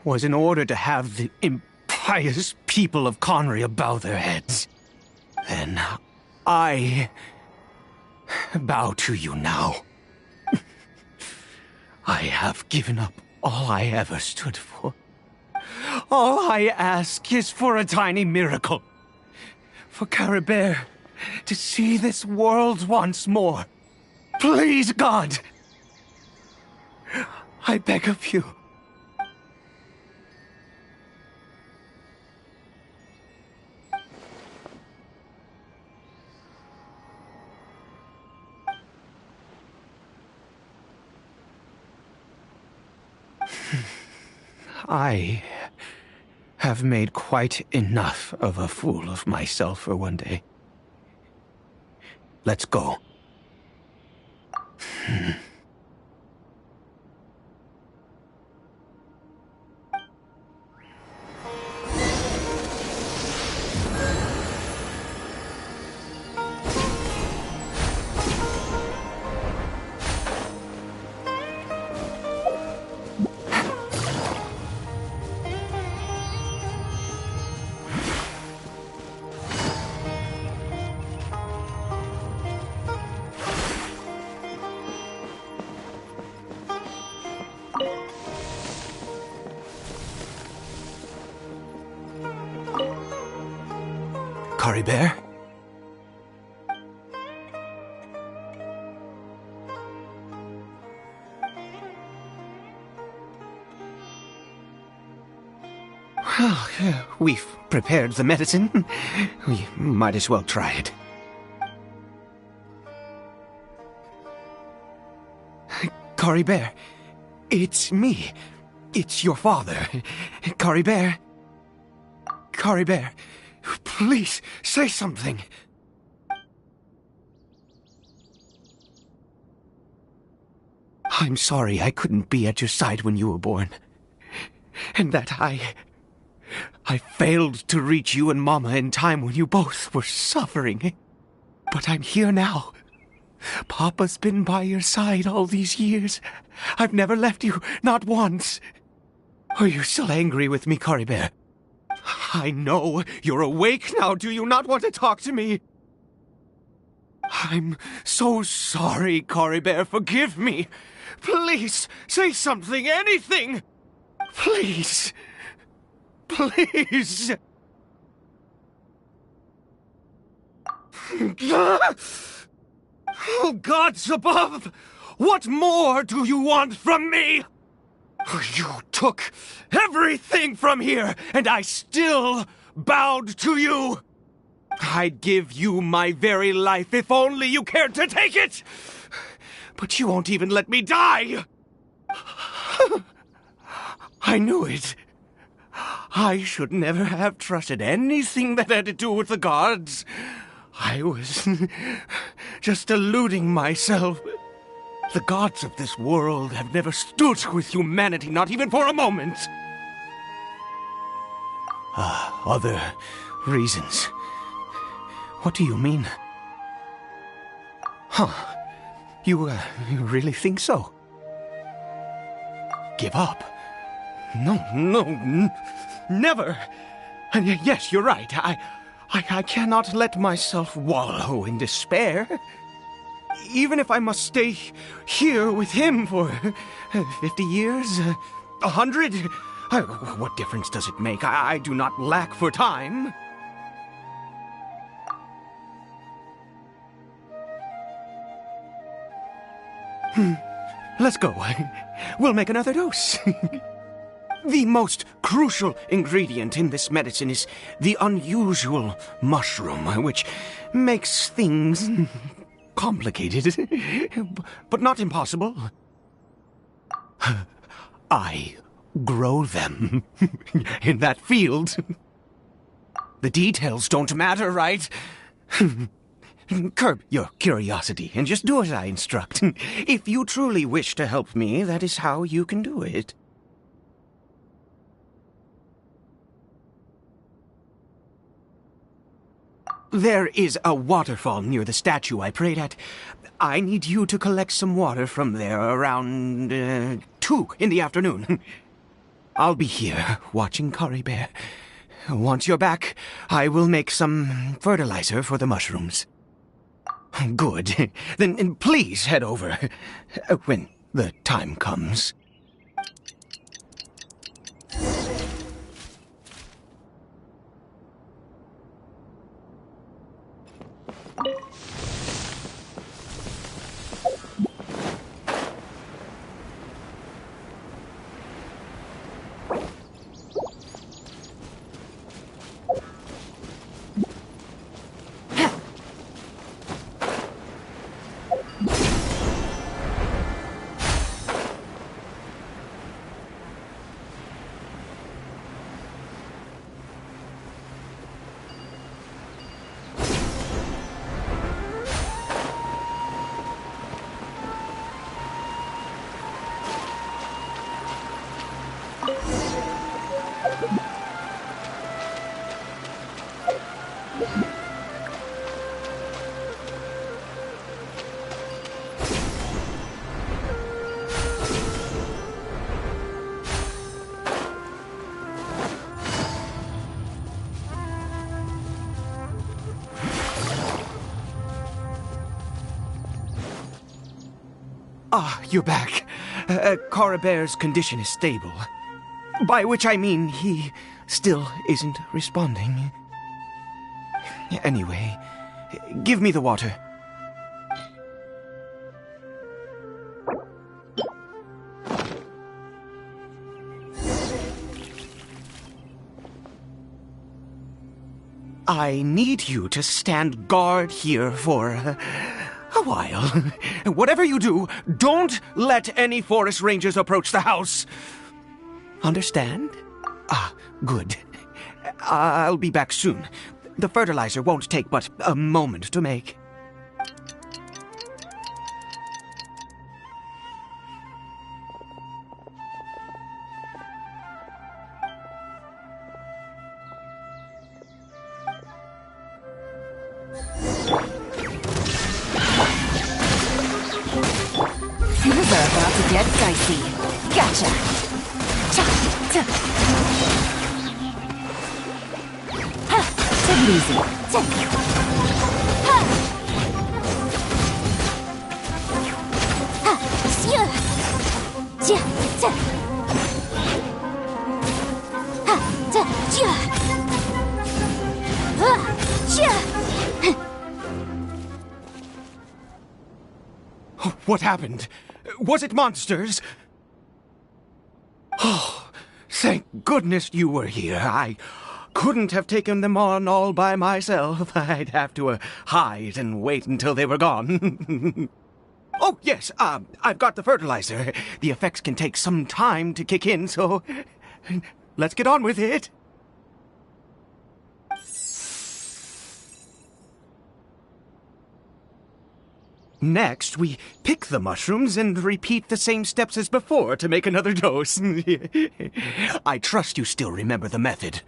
was in order to have the impious people of Conria bow their heads, then I bow to you now. I have given up all I ever stood for. All I ask is for a tiny miracle. For Caribert to see this world once more. Please, God! I beg of you. I have made quite enough of a fool of myself for one day. Let's go. Caribert? Well, we've prepared the medicine. We might as well try it. Caribert, it's me. It's your father. Caribert. Caribert, please, say something. I'm sorry I couldn't be at your side when you were born. And that I failed to reach you and Mama in time when you both were suffering. But I'm here now. Papa's been by your side all these years. I've never left you, not once. Are you still angry with me, Caribert? I know you're awake now. Do you not want to talk to me? I'm so sorry, Caribert. Forgive me. Please, say something, anything. Please. Please. Oh, gods above! What more do you want from me? You took everything from here, and I still bowed to you. I'd give you my very life if only you cared to take it. But you won't even let me die. I knew it. I should never have trusted anything that had to do with the gods. I was just deluding myself. The gods of this world have never stood with humanity, not even for a moment. Other reasons. What do you mean? Huh. You really think so? Give up? No, never. And yes, you're right. I cannot let myself wallow in despair. Even if I must stay here with him for 50 years, 100, what difference does it make? I do not lack for time. Let's go. We'll make another dose. The most crucial ingredient in this medicine is the unusual mushroom, which makes things complicated, but not impossible. I grow them in that field. The details don't matter, right? Curb your curiosity and just do as I instruct. If you truly wish to help me, that is how you can do it. There is a waterfall near the statue I prayed at. I need you to collect some water from there around 2 in the afternoon. I'll be here watching Curry Bear. Once you're back, I will make some fertilizer for the mushrooms. Good. Then please head over when the time comes. You're back. Coribear's condition is stable. By which I mean he still isn't responding. Anyway, give me the water. I need you to stand guard here for a while. Whatever you do, don't let any forest rangers approach the house. Understand? Good. I'll be back soon. The fertilizer won't take but a moment to make. Things are about to get dicey. Gotcha. Take it easy. What happened? Was it monsters? Oh, thank goodness you were here. I couldn't have taken them on all by myself. I'd have to hide and wait until they were gone. Oh, yes, I've got the fertilizer. The effects can take some time to kick in, so let's get on with it. Next, we pick the mushrooms and repeat the same steps as before to make another dose. I trust you still remember the method.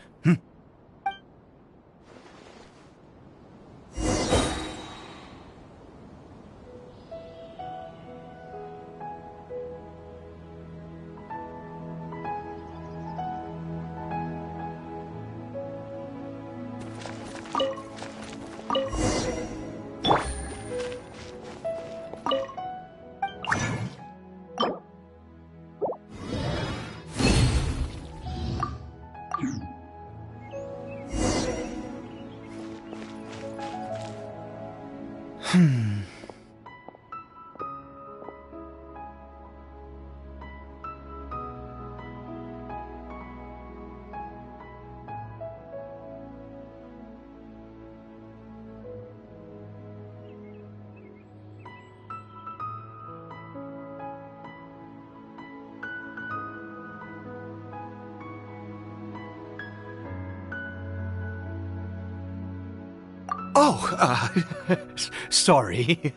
Sorry.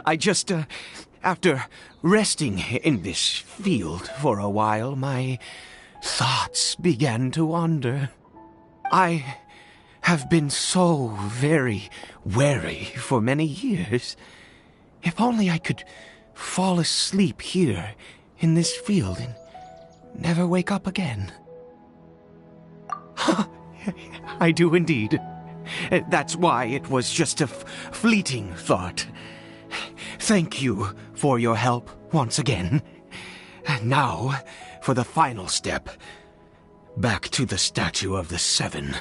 I just, after resting in this field for a while, my thoughts began to wander. I have been so very wary for many years. If only I could fall asleep here in this field and never wake up again. I do indeed. That's why it was just a fleeting thought. Thank you for your help once again. And now, for the final step. Back to the Statue of the Seven.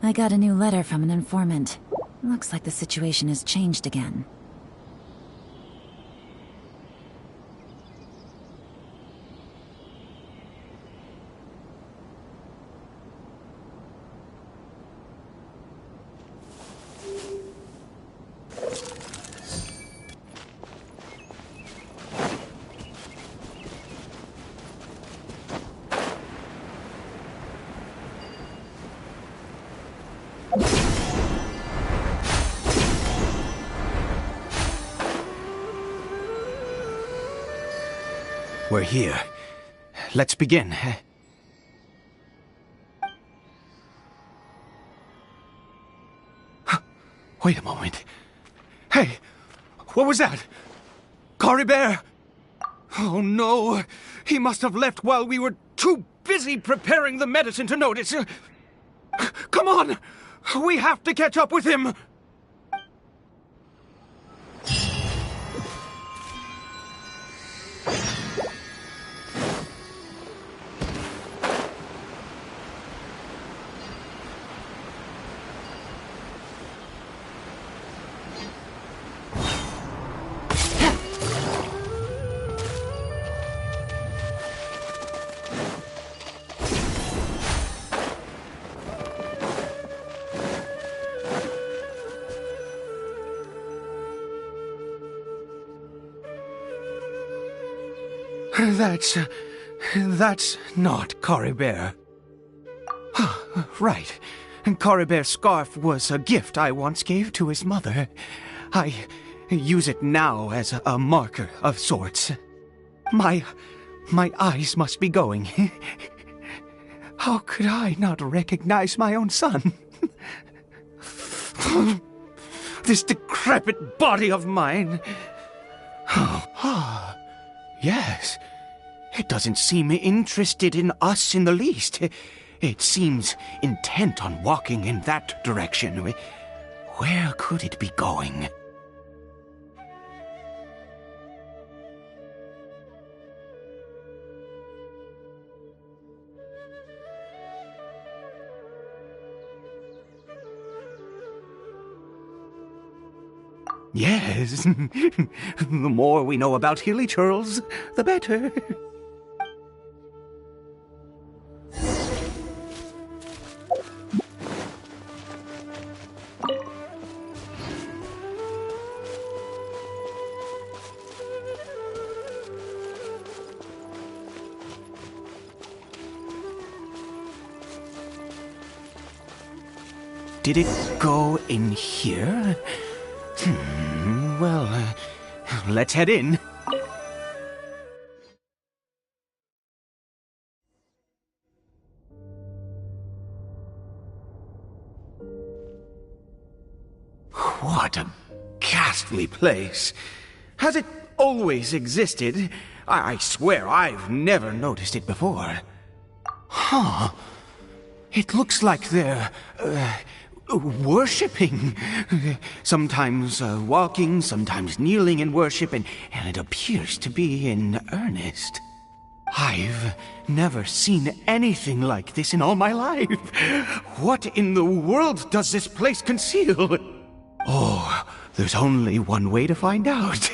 I got a new letter from an informant. Looks like the situation has changed again. We're here. Let's begin. Wait a moment. Hey, what was that? Cory Bear? Oh no, he must have left while we were too busy preparing the medicine to notice. Come on, we have to catch up with him. That's not Cory Bear. Right. Cory Bear's scarf was a gift I once gave to his mother. I use it now as a marker of sorts. My eyes must be going. How could I not recognize my own son? This decrepit body of mine. Yes, It doesn't seem interested in us in the least. It seems intent on walking in that direction. Where could it be going? Yes. The more we know about Hilly Churls, the better. Did it go in here? Well, let's head in. What a ghastly place. Has it always existed? I swear I've never noticed it before. Huh. It looks like they're, worshipping. Sometimes walking, sometimes kneeling in worship, and it appears to be in earnest. I've never seen anything like this in all my life. What in the world does this place conceal? Oh, there's only one way to find out.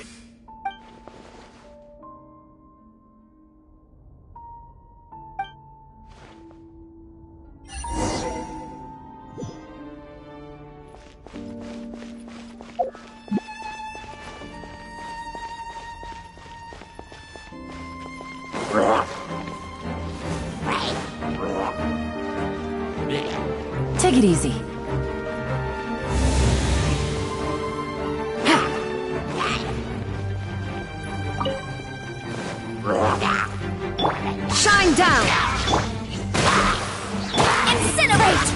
Take it easy. Shine down! Incinerate!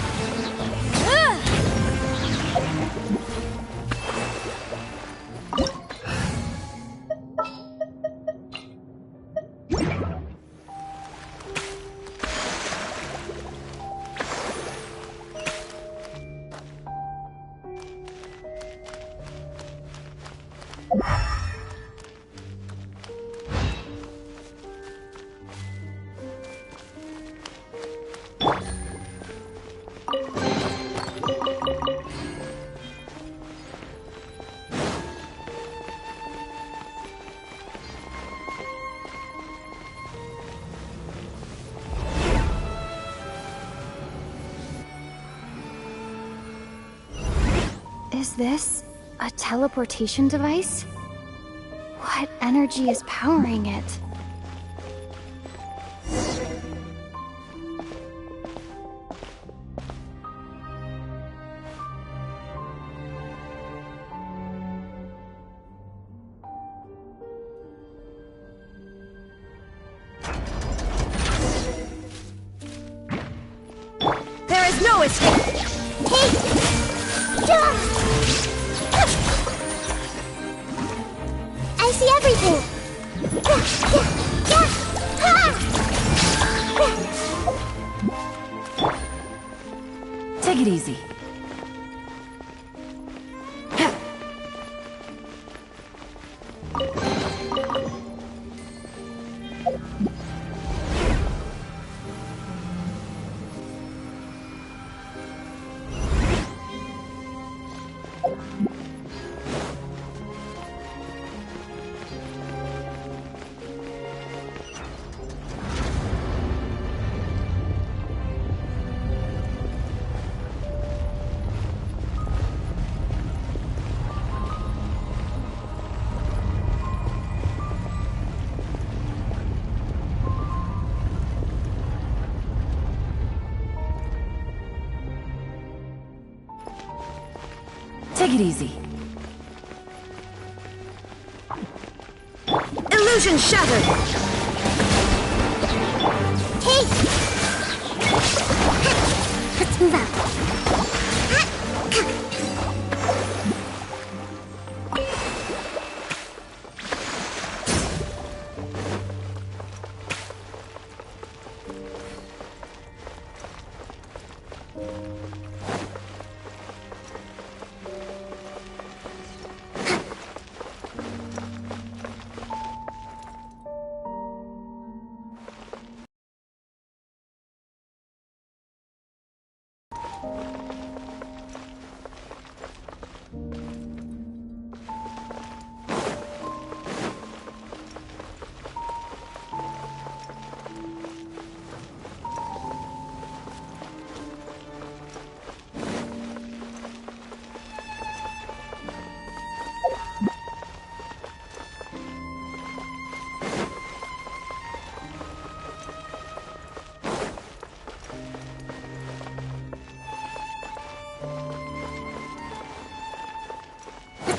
Is this a teleportation device? What energy is powering it? There is no escape! I see everything! Take it easy. Take it easy. Illusion shattered! Hey! Let's move out.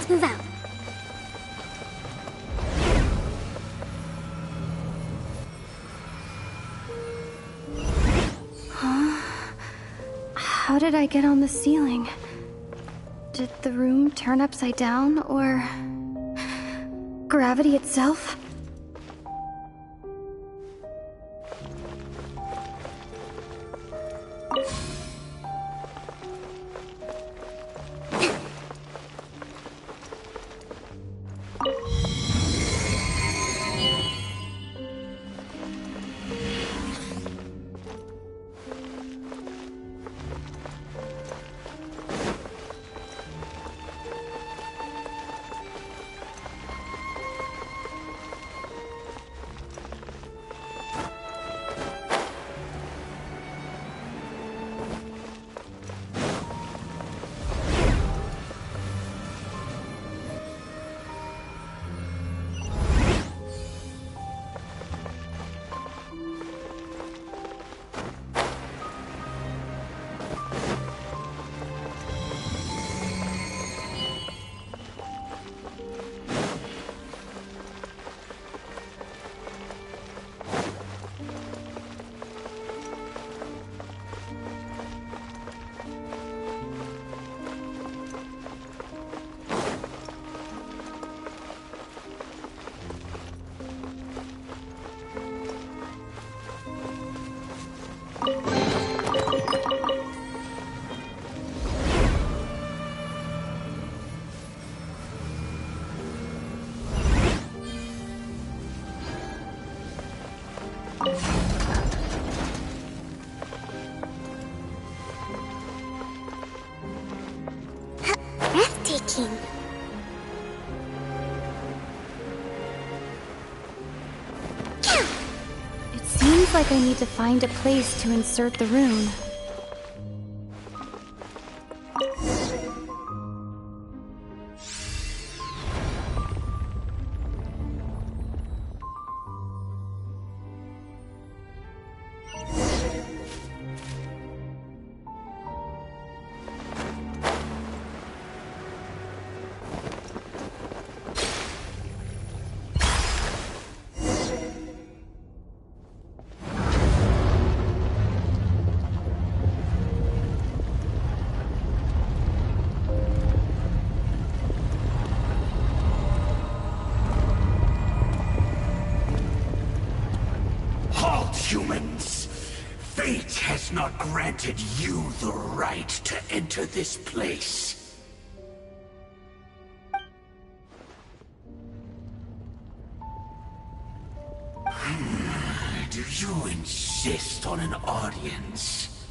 Let's move out. Huh? How did I get on the ceiling? Did the room turn upside down, or gravity itself? Breathtaking. It seems like I need to find a place to insert the rune. Humans, fate has not granted you the right to enter this place. Do you insist on an audience?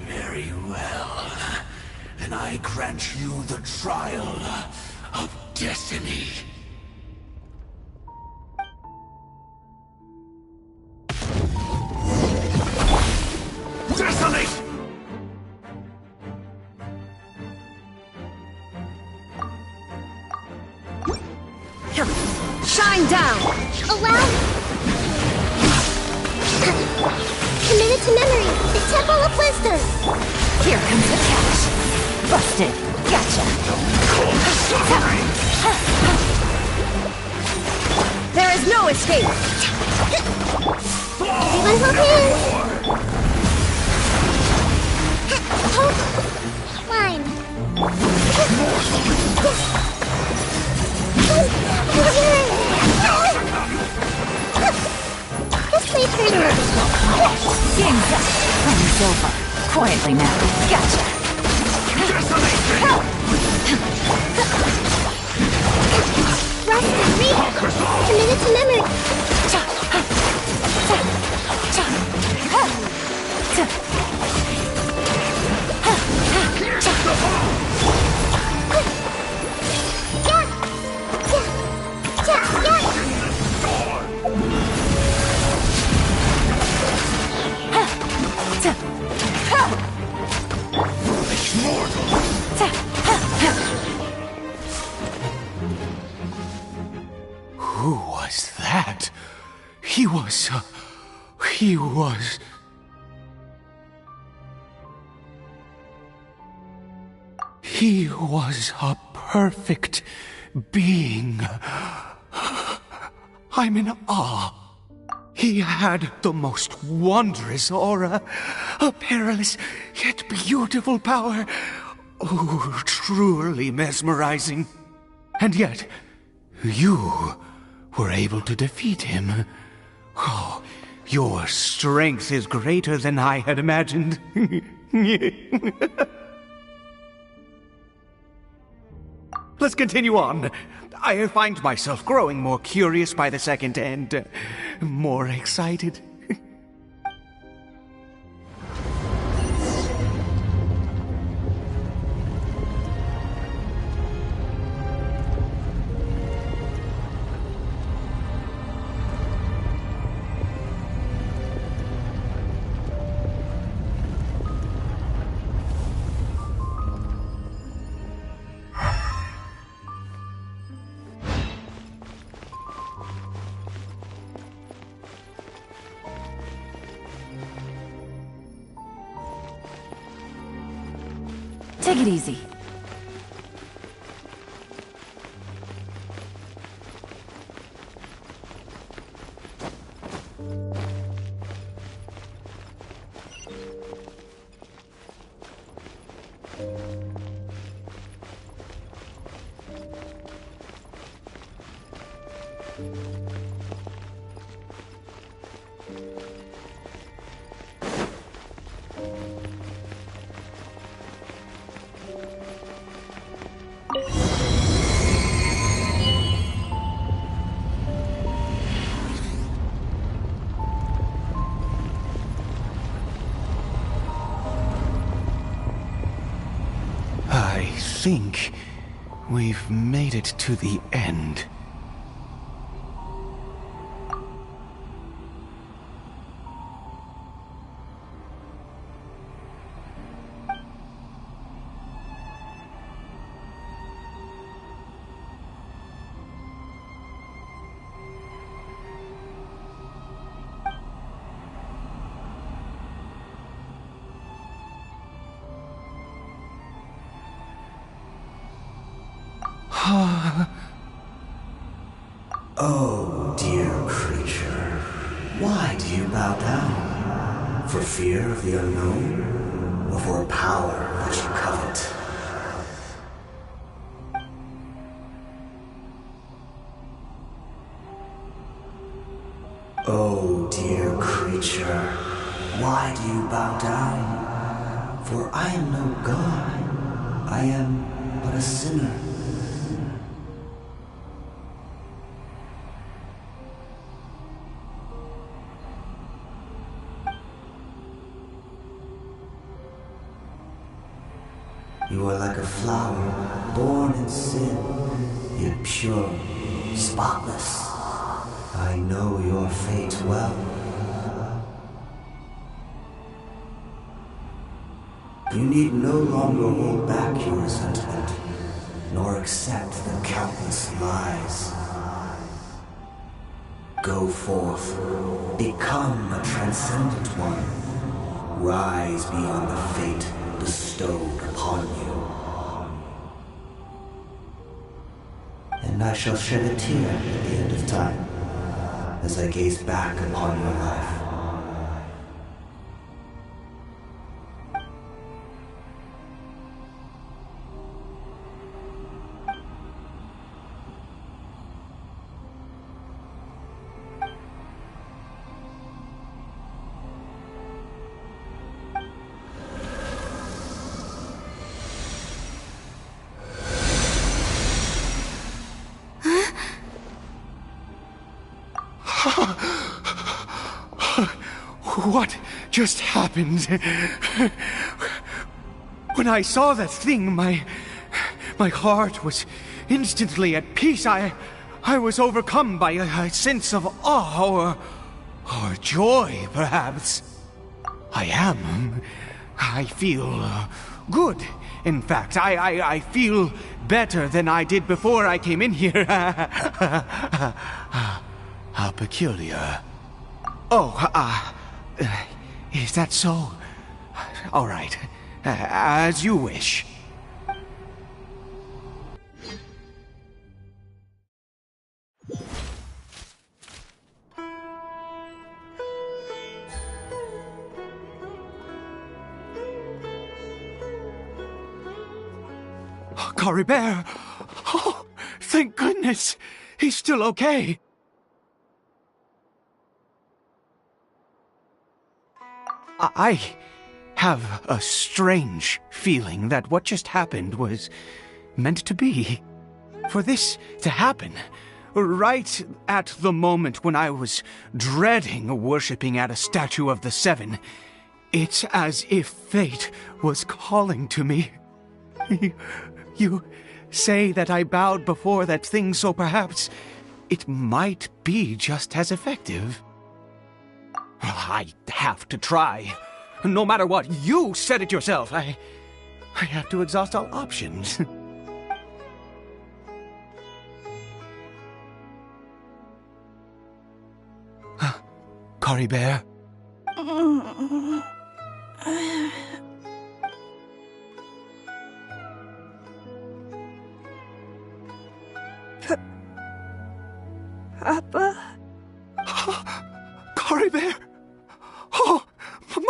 Very well. Then I grant you the trial of destiny. Shine down! Allow... Committed to memory, the Temple of Wisdom. Here comes the catch. Busted. Gotcha. There is no escape. Everyone hold hands. Hold. Climb. This place hurt a little. Game's up. Run's over. Quietly now. Gotcha. Rust and read. Committed to memory. Who was that? He was... He was a perfect being. I'm in awe. He had the most wondrous aura, a perilous yet beautiful power. Oh, truly mesmerizing. And yet, you were able to defeat him. Oh, your strength is greater than I had imagined. Let's continue on. I find myself growing more curious by the second and more excited. Take it easy. I think we've made it to the end. Oh, dear creature, why do you bow down? For fear of the unknown? Or for a power that you covet? Oh, dear creature, why do you bow down? For I am no god, I am but a sinner. You are like a flower, born in sin, yet pure, spotless. I know your fate well. You need no longer hold back your resentment, nor accept the countless lies. Go forth, become a transcendent one. Rise beyond the fate bestowed upon you. And I shall shed a tear at the end of time, as I gaze back upon your life. What just happened? When I saw that thing, my heart was instantly at peace. I was overcome by a sense of awe or joy, perhaps. I feel good. In fact, I feel better than I did before I came in here. How peculiar. Oh, is that so? All right. As you wish. Caribert! Oh, thank goodness! He's still okay! I have a strange feeling that what just happened was meant to be. For this to happen, right at the moment when I was dreading worshipping at a statue of the Seven, it's as if fate was calling to me. You say that I bowed before that thing, so perhaps it might be just as effective. I have to try. No matter what, you said it yourself. I have to exhaust all options. Caribert? Papa? Caribert! Oh,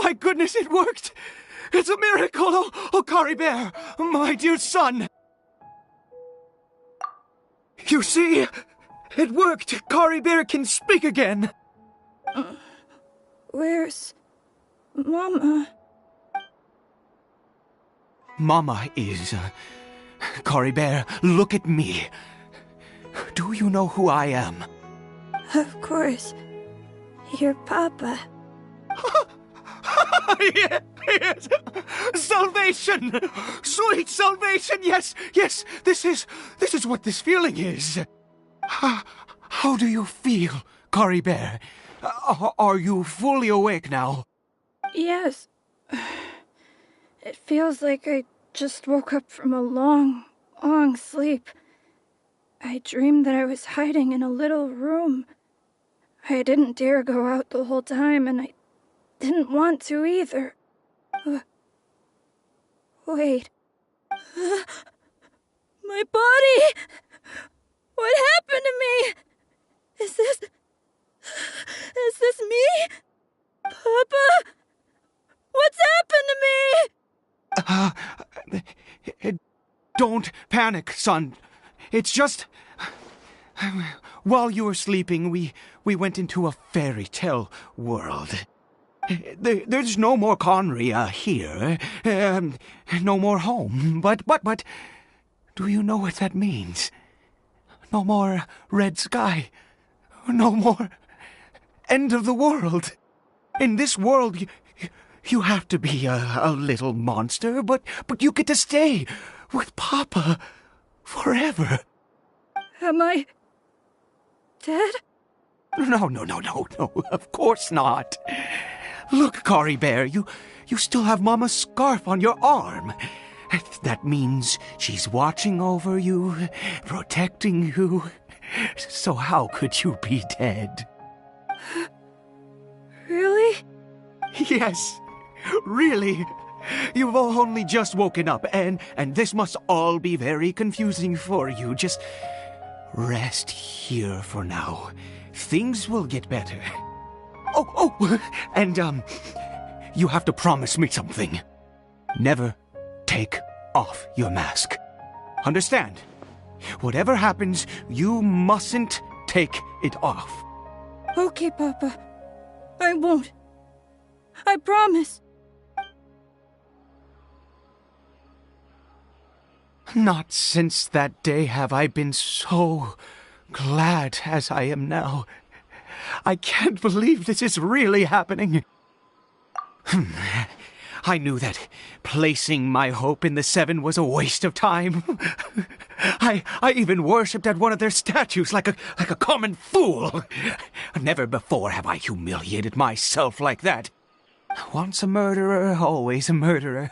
my goodness, it worked! It's a miracle! Oh, Caribert, my dear son! You see? It worked! Caribert can speak again! Where's Mama? Mama is... Caribert, look at me. Do you know who I am? Of course. Your Papa. Yes! Salvation! Sweet salvation! Yes, yes! This is what this feeling is. How do you feel, Caribert? Are you fully awake now? Yes. It feels like I just woke up from a long, long sleep. I dreamed that I was hiding in a little room. I didn't dare go out the whole time, and I didn't want to either. Wait. My body! What happened to me? Is this me? Papa? What's happened to me? Don't panic, son. It's just... While you were sleeping, we went into a fairy tale world. There's no more Conria here. No more home. But, do you know what that means? No more red sky. No more end of the world. In this world, you have to be a little monster, but you get to stay with Papa forever. Am I dead? No, of course not. Look, Caribert, you still have Mama's scarf on your arm. That means she's watching over you, protecting you. So how could you be dead? Really? Yes, really. You've only just woken up, and this must all be very confusing for you. Just rest here for now. Things will get better. Oh, and, you have to promise me something. Never take off your mask. Understand? Whatever happens, you mustn't take it off. Okay, Papa. I won't. I promise. Not since that day have I been so glad as I am now. I can't believe this is really happening. I knew that placing my hope in the Seven was a waste of time. I even worshipped at one of their statues like a common fool. Never before have I humiliated myself like that. Once a murderer, always a murderer.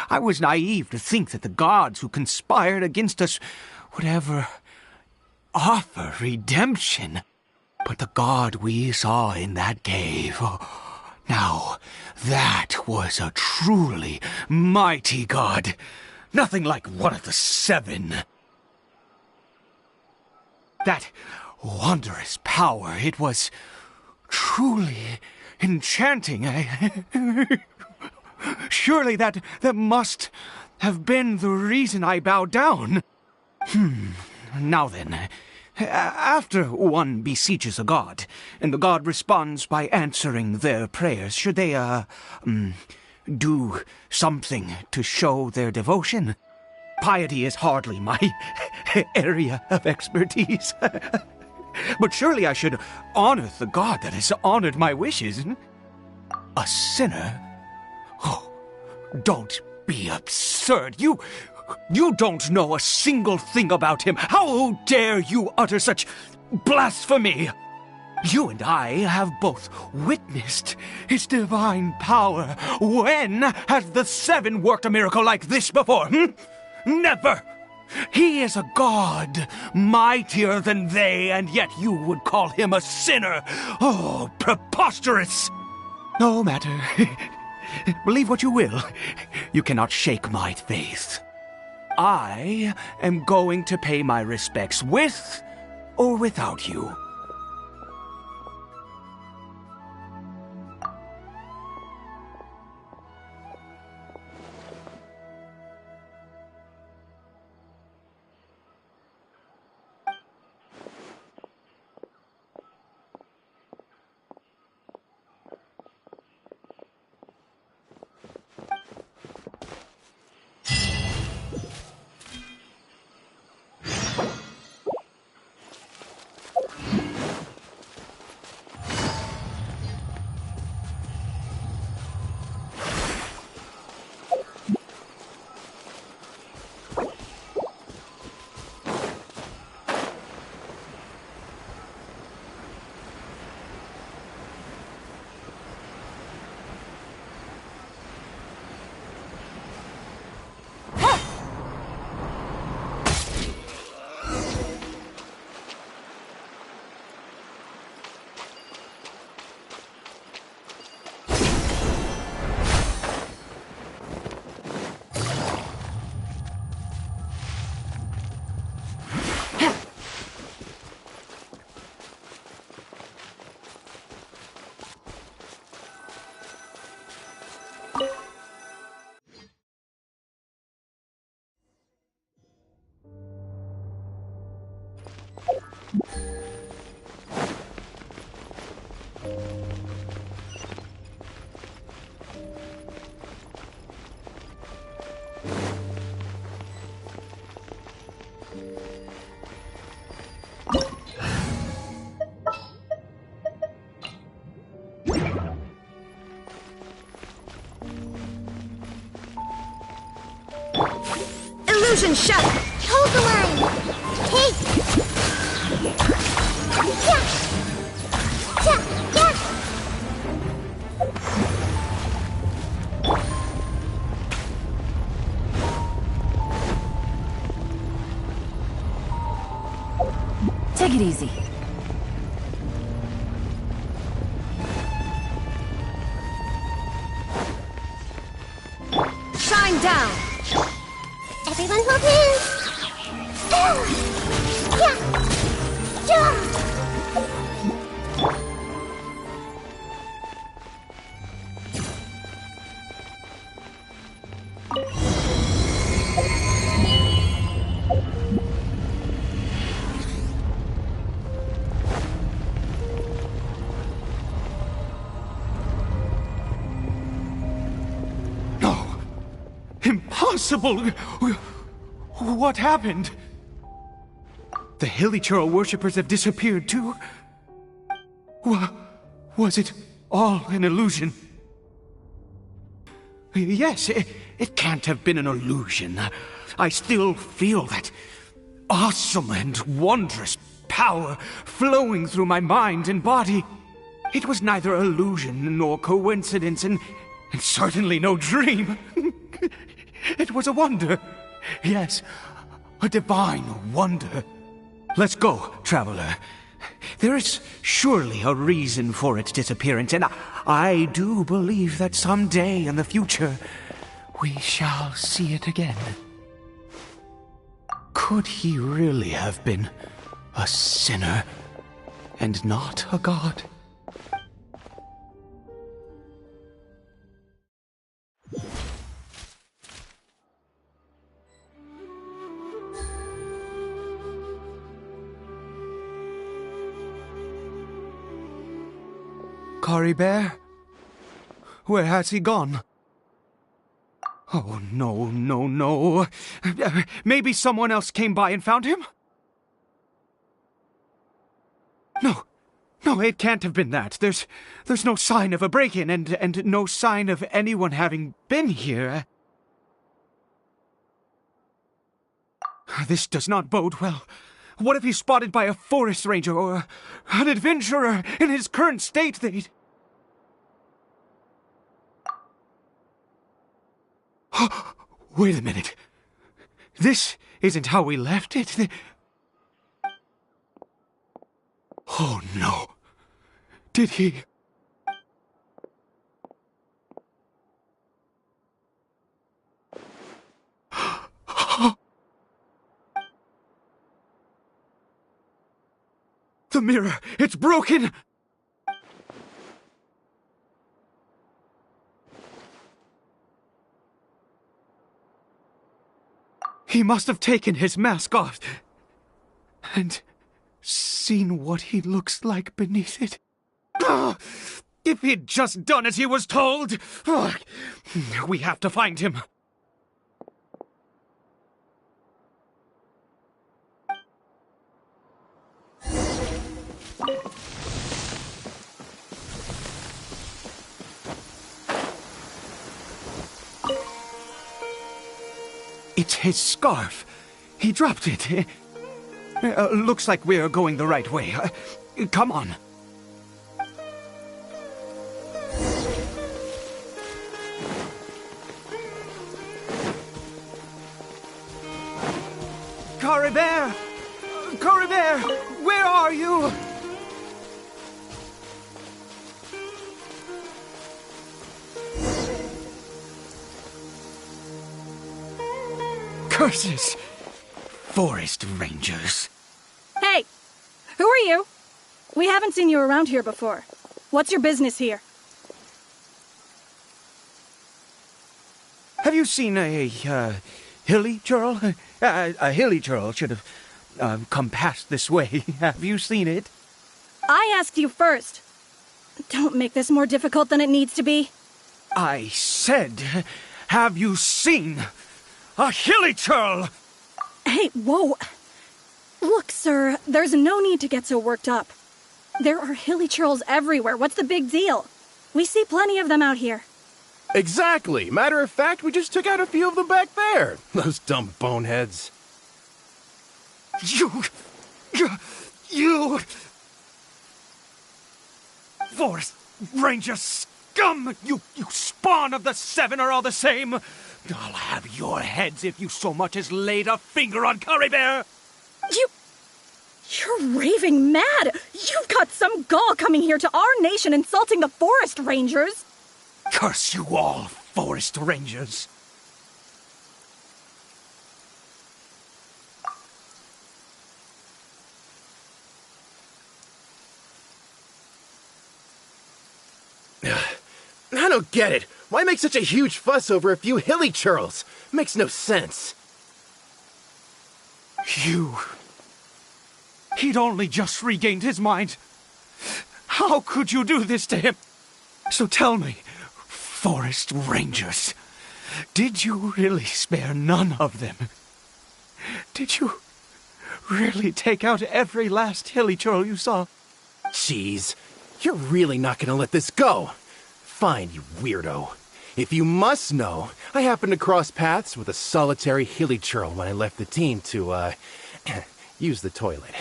I was naive to think that the gods who conspired against us would ever offer redemption. But the god we saw in that cave... Now, that was a truly mighty god. Nothing like one of the Seven. That wondrous power, it was truly enchanting. Surely that must have been the reason I bow down. Now then, after one beseeches a god, and the god responds by answering their prayers, should they, do something to show their devotion? Piety is hardly my area of expertise. But surely I should honor the god that has honored my wishes. A sinner? Oh, don't be absurd. You don't know a single thing about him. How dare you utter such blasphemy? You and I have both witnessed his divine power. When has the Seven worked a miracle like this before? Never! He is a god, mightier than they, and yet you would call him a sinner. Oh, preposterous! No matter. Believe what you will. You cannot shake my faith. I am going to pay my respects with or without you. Illusion shut! Hold the line! Take! Yeah! Yeah! Yeah! Take it easy. Shine down! Everyone hold hands! Yeah! Yeah! No! Impossible! What happened? The Hilichurl worshippers have disappeared too? Was it all an illusion? Yes, it can't have been an illusion. I still feel that awesome and wondrous power flowing through my mind and body. It was neither illusion nor coincidence, and certainly no dream. It was a wonder. Yes, a divine wonder. Let's go, traveler. There is surely a reason for its disappearance, and I do believe that someday in the future we shall see it again. Could he really have been a sinner and not a god? Cory Bear? Where has he gone? Oh, no, no, no. Maybe someone else came by and found him? No. No, it can't have been that. There's no sign of a break-in and no sign of anyone having been here. This does not bode well. What if he's spotted by a forest ranger or an adventurer in his current state? They'd... Wait a minute. This isn't how we left it. Oh, no. Did he... The mirror! It's broken! He must have taken his mask off and seen what he looks like beneath it. If he'd just done as he was told! We have to find him. It's his scarf. He dropped it. Looks like we're going the right way. Come on. Cory Bear! Cory Bear! Where are you? Curses! Forest rangers. Hey! Who are you? We haven't seen you around here before. What's your business here? Have you seen a hilly churl? A hilly churl should have come past this way. Have you seen it? I asked you first. Don't make this more difficult than it needs to be. I said, have you seen a hilly churl? Hey, whoa. Look, sir, there's no need to get so worked up. There are hilly churls everywhere. What's the big deal? We see plenty of them out here. Exactly. Matter of fact, we just took out a few of them back there. Those dumb boneheads. You... Forest Ranger scum! You spawn of the Seven are all the same! I'll have your heads if you so much as laid a finger on Cory Bear! You're raving mad! You've got some gall coming here to our nation insulting the Forest Rangers! Curse you all, Forest Rangers! I don't get it. Why make such a huge fuss over a few hilly churls? Makes no sense. He'd only just regained his mind. How could you do this to him? So tell me, Forest Rangers, did you really spare none of them? Did you really take out every last hilly churl you saw? Jeez, you're really not gonna let this go. Fine, you weirdo. If you must know, I happened to cross paths with a solitary hilly churl when I left the team to, use the toilet.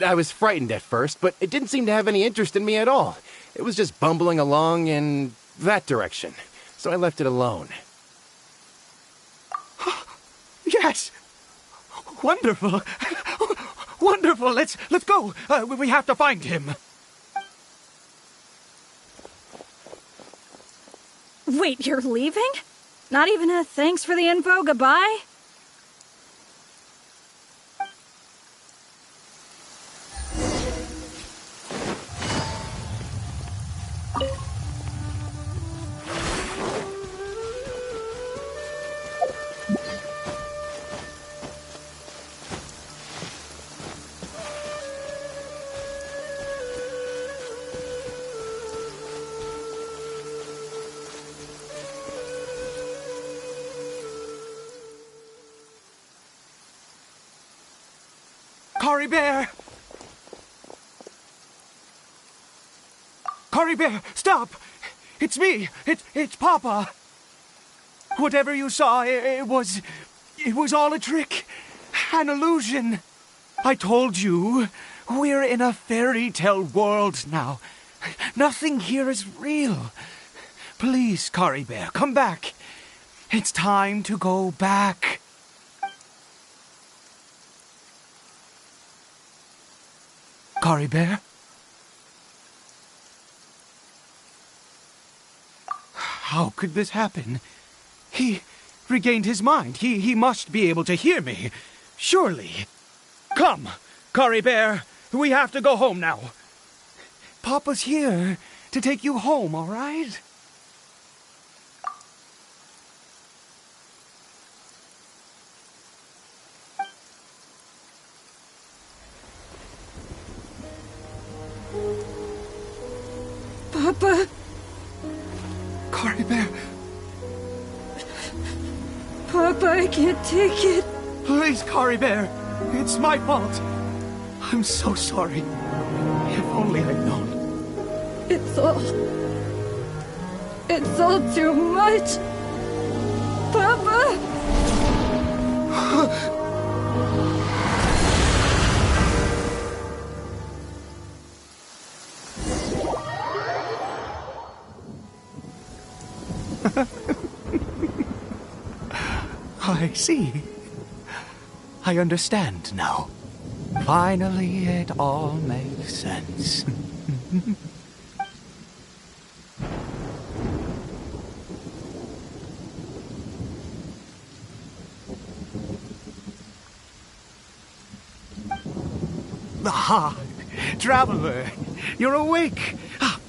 I was frightened at first, but it didn't seem to have any interest in me at all. It was just bumbling along in that direction, so I left it alone. Yes! Wonderful! Wonderful! Let's go! We have to find him! Wait, you're leaving? Not even a thanks for the info, goodbye? Cory Bear! Cory Bear, stop! It's me! It's Papa! Whatever you saw, it was all a trick. An illusion. I told you, we're in a fairy tale world now. Nothing here is real. Please, Cory Bear, come back. It's time to go back. Cory Bear? How could this happen? He regained his mind. He must be able to hear me. Surely. Come, Cory Bear. We have to go home now. Papa's here to take you home, all right? Papa? Cory Bear. Papa, I can't take it. Please, Cory Bear. It's my fault. I'm so sorry. If only I'd known. It's all too much. Papa! I see. I understand now. Finally, it all makes sense. Ah, Traveler, you're awake.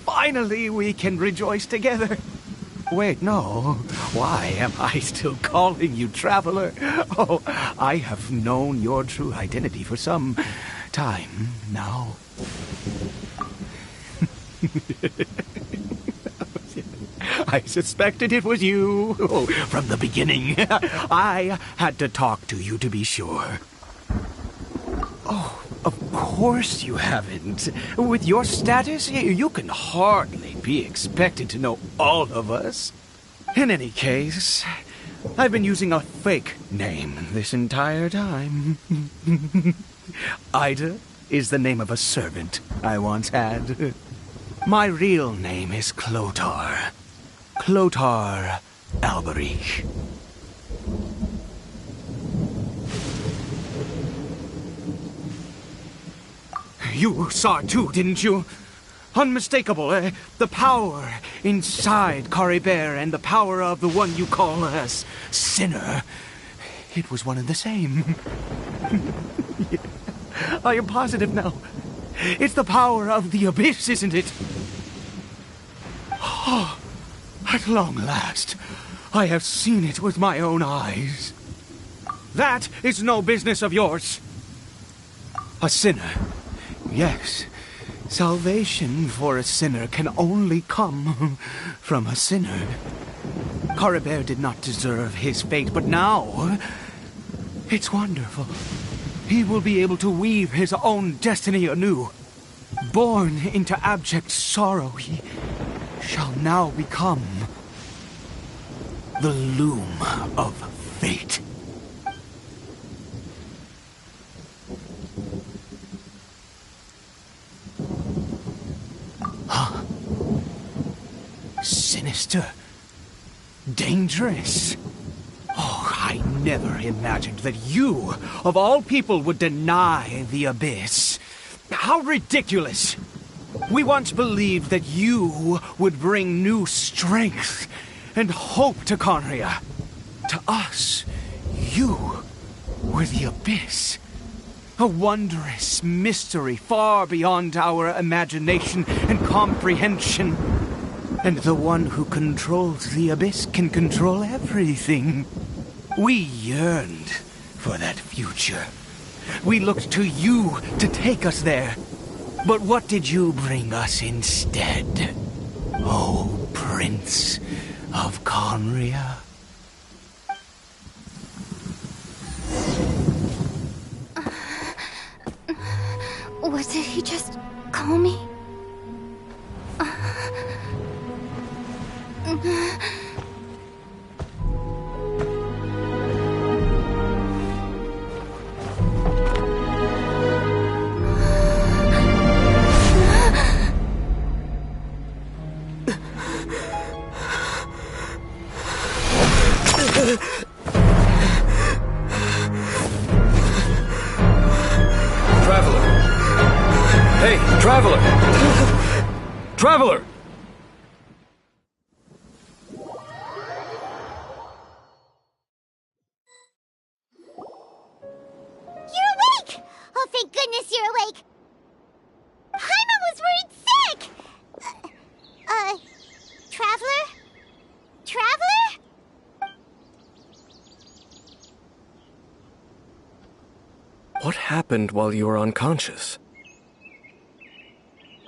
Finally, we can rejoice together. Wait, no. Why am I still calling you Traveler? Oh, I have known your true identity for some time now. I suspected it was you. Oh, from the beginning. I had to talk to you to be sure. Oh, of course you haven't. With your status, you can hardly be expected to know all of us. In any case, I've been using a fake name this entire time. Ida is the name of a servant I once had. My real name is Clotar. Clotar Alberich. You saw it too, didn't you? Unmistakable, the power inside Cory Bear and the power of the one you call a sinner. It was one and the same. Yeah. I am positive now. It's the power of the abyss, isn't it? Oh, at long last, I have seen it with my own eyes. That is no business of yours. A sinner. Yes, salvation for a sinner can only come from a sinner. Cory Bear did not deserve his fate, but now it's wonderful. He will be able to weave his own destiny anew. Born into abject sorrow, he shall now become the loom of fate. Sinister. Dangerous. Oh, I never imagined that you, of all people, would deny the abyss. How ridiculous. We once believed that you would bring new strength and hope to Conria. To us, you were the abyss. A wondrous mystery far beyond our imagination and comprehension. And the one who controls the abyss can control everything. We yearned for that future. We looked to you to take us there. But what did you bring us instead? Oh, Prince of Conria. What did he just call me? Traveler! Hey, Traveler! Traveler! You're awake! Oh, thank goodness you're awake! Paimon was worried sick! Traveler? Traveler? What happened while you were unconscious?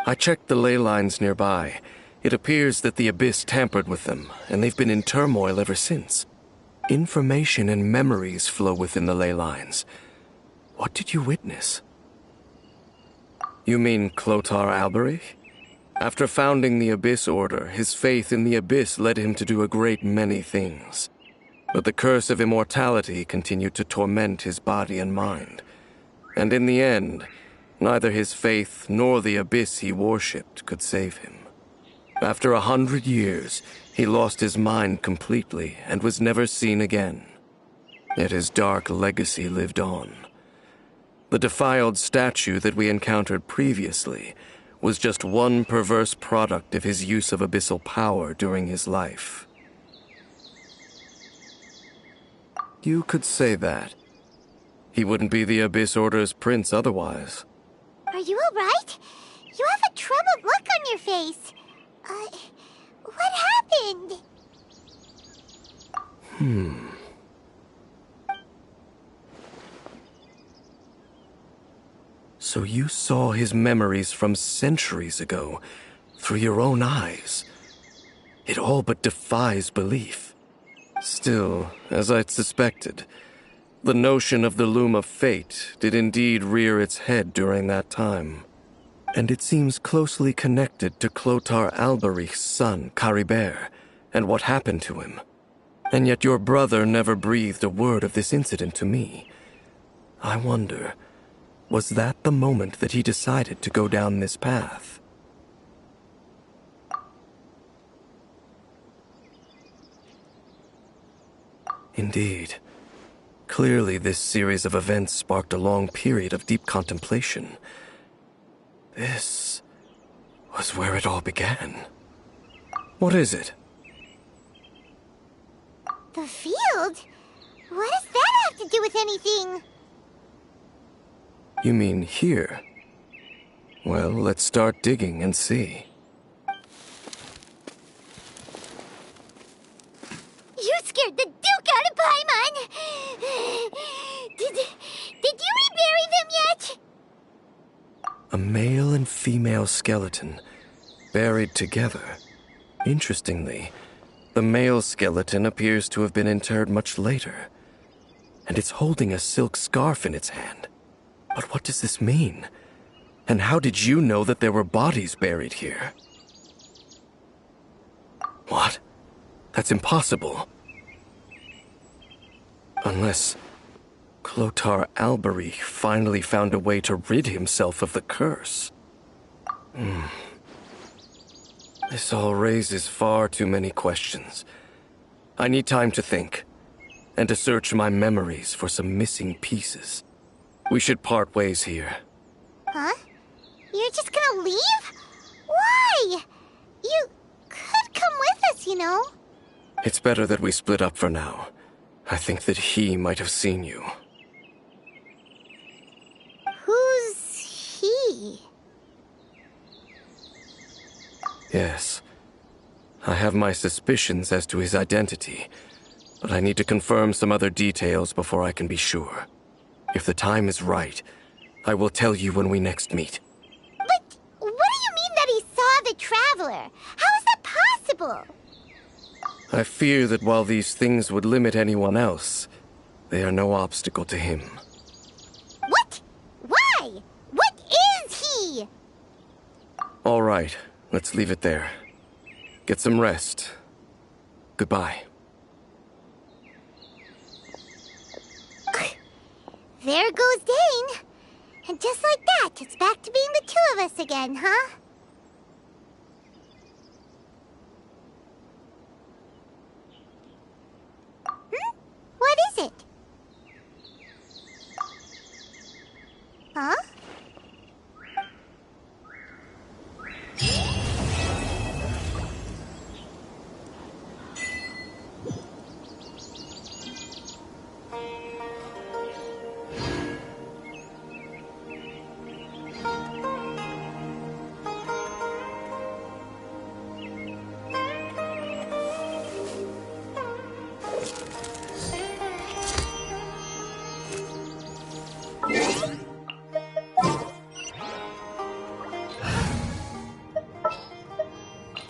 I checked the ley lines nearby. It appears that the Abyss tampered with them, and they've been in turmoil ever since. Information and memories flow within the ley lines. What did you witness? You mean Clotar Alberich? After founding the Abyss Order, his faith in the Abyss led him to do a great many things. But the curse of immortality continued to torment his body and mind. And in the end, neither his faith nor the Abyss he worshipped could save him. After 100 years, he lost his mind completely and was never seen again. Yet his dark legacy lived on. The defiled statue that we encountered previously was just one perverse product of his use of abyssal power during his life. You could say that. He wouldn't be the Abyss Order's prince otherwise. Are you alright? You have a troubled look on your face. What happened? So you saw his memories from centuries ago through your own eyes. It all but defies belief. Still, as I'd suspected, the notion of the Loom of Fate did indeed rear its head during that time. And it seems closely connected to Clotar Alberich's son, Caribert, and what happened to him. And yet your brother never breathed a word of this incident to me. I wonder, was that the moment that he decided to go down this path? Indeed. Clearly, this series of events sparked a long period of deep contemplation. This was where it all began. What is it? The field? What does that have to do with anything? You mean here? Well, let's start digging and see. You scared the Duke out of Paimon! Did you rebury them yet? A male and female skeleton, buried together. Interestingly, the male skeleton appears to have been interred much later, and it's holding a silk scarf in its hand. But what does this mean? And how did you know that there were bodies buried here? What? That's impossible. Unless Clotar Alberich finally found a way to rid himself of the curse. This all raises far too many questions. I need time to think, and to search my memories for some missing pieces. We should part ways here. Huh? You're just gonna leave? Why? You could come with us, you know. It's better that we split up for now. I think that he might have seen you. Who's he? Yes. I have my suspicions as to his identity, but I need to confirm some other details before I can be sure. If the time is right, I will tell you when we next meet. But what do you mean that he saw the Traveler? How is that possible? I fear that while these things would limit anyone else, they are no obstacle to him. What? Why? What is me! All right, let's leave it there. Get some rest. Goodbye. There goes Dane. And just like that, it's back to being the two of us again, huh? What is it? Huh?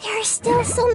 There's still some...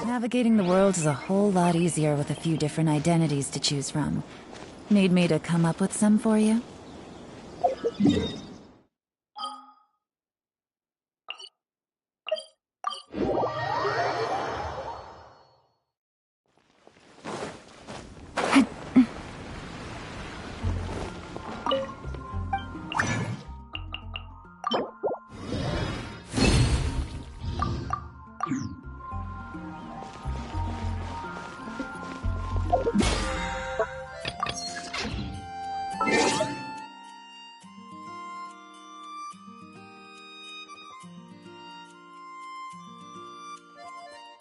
Navigating the world is a whole lot easier with a few different identities to choose from. Need me to come up with some for you?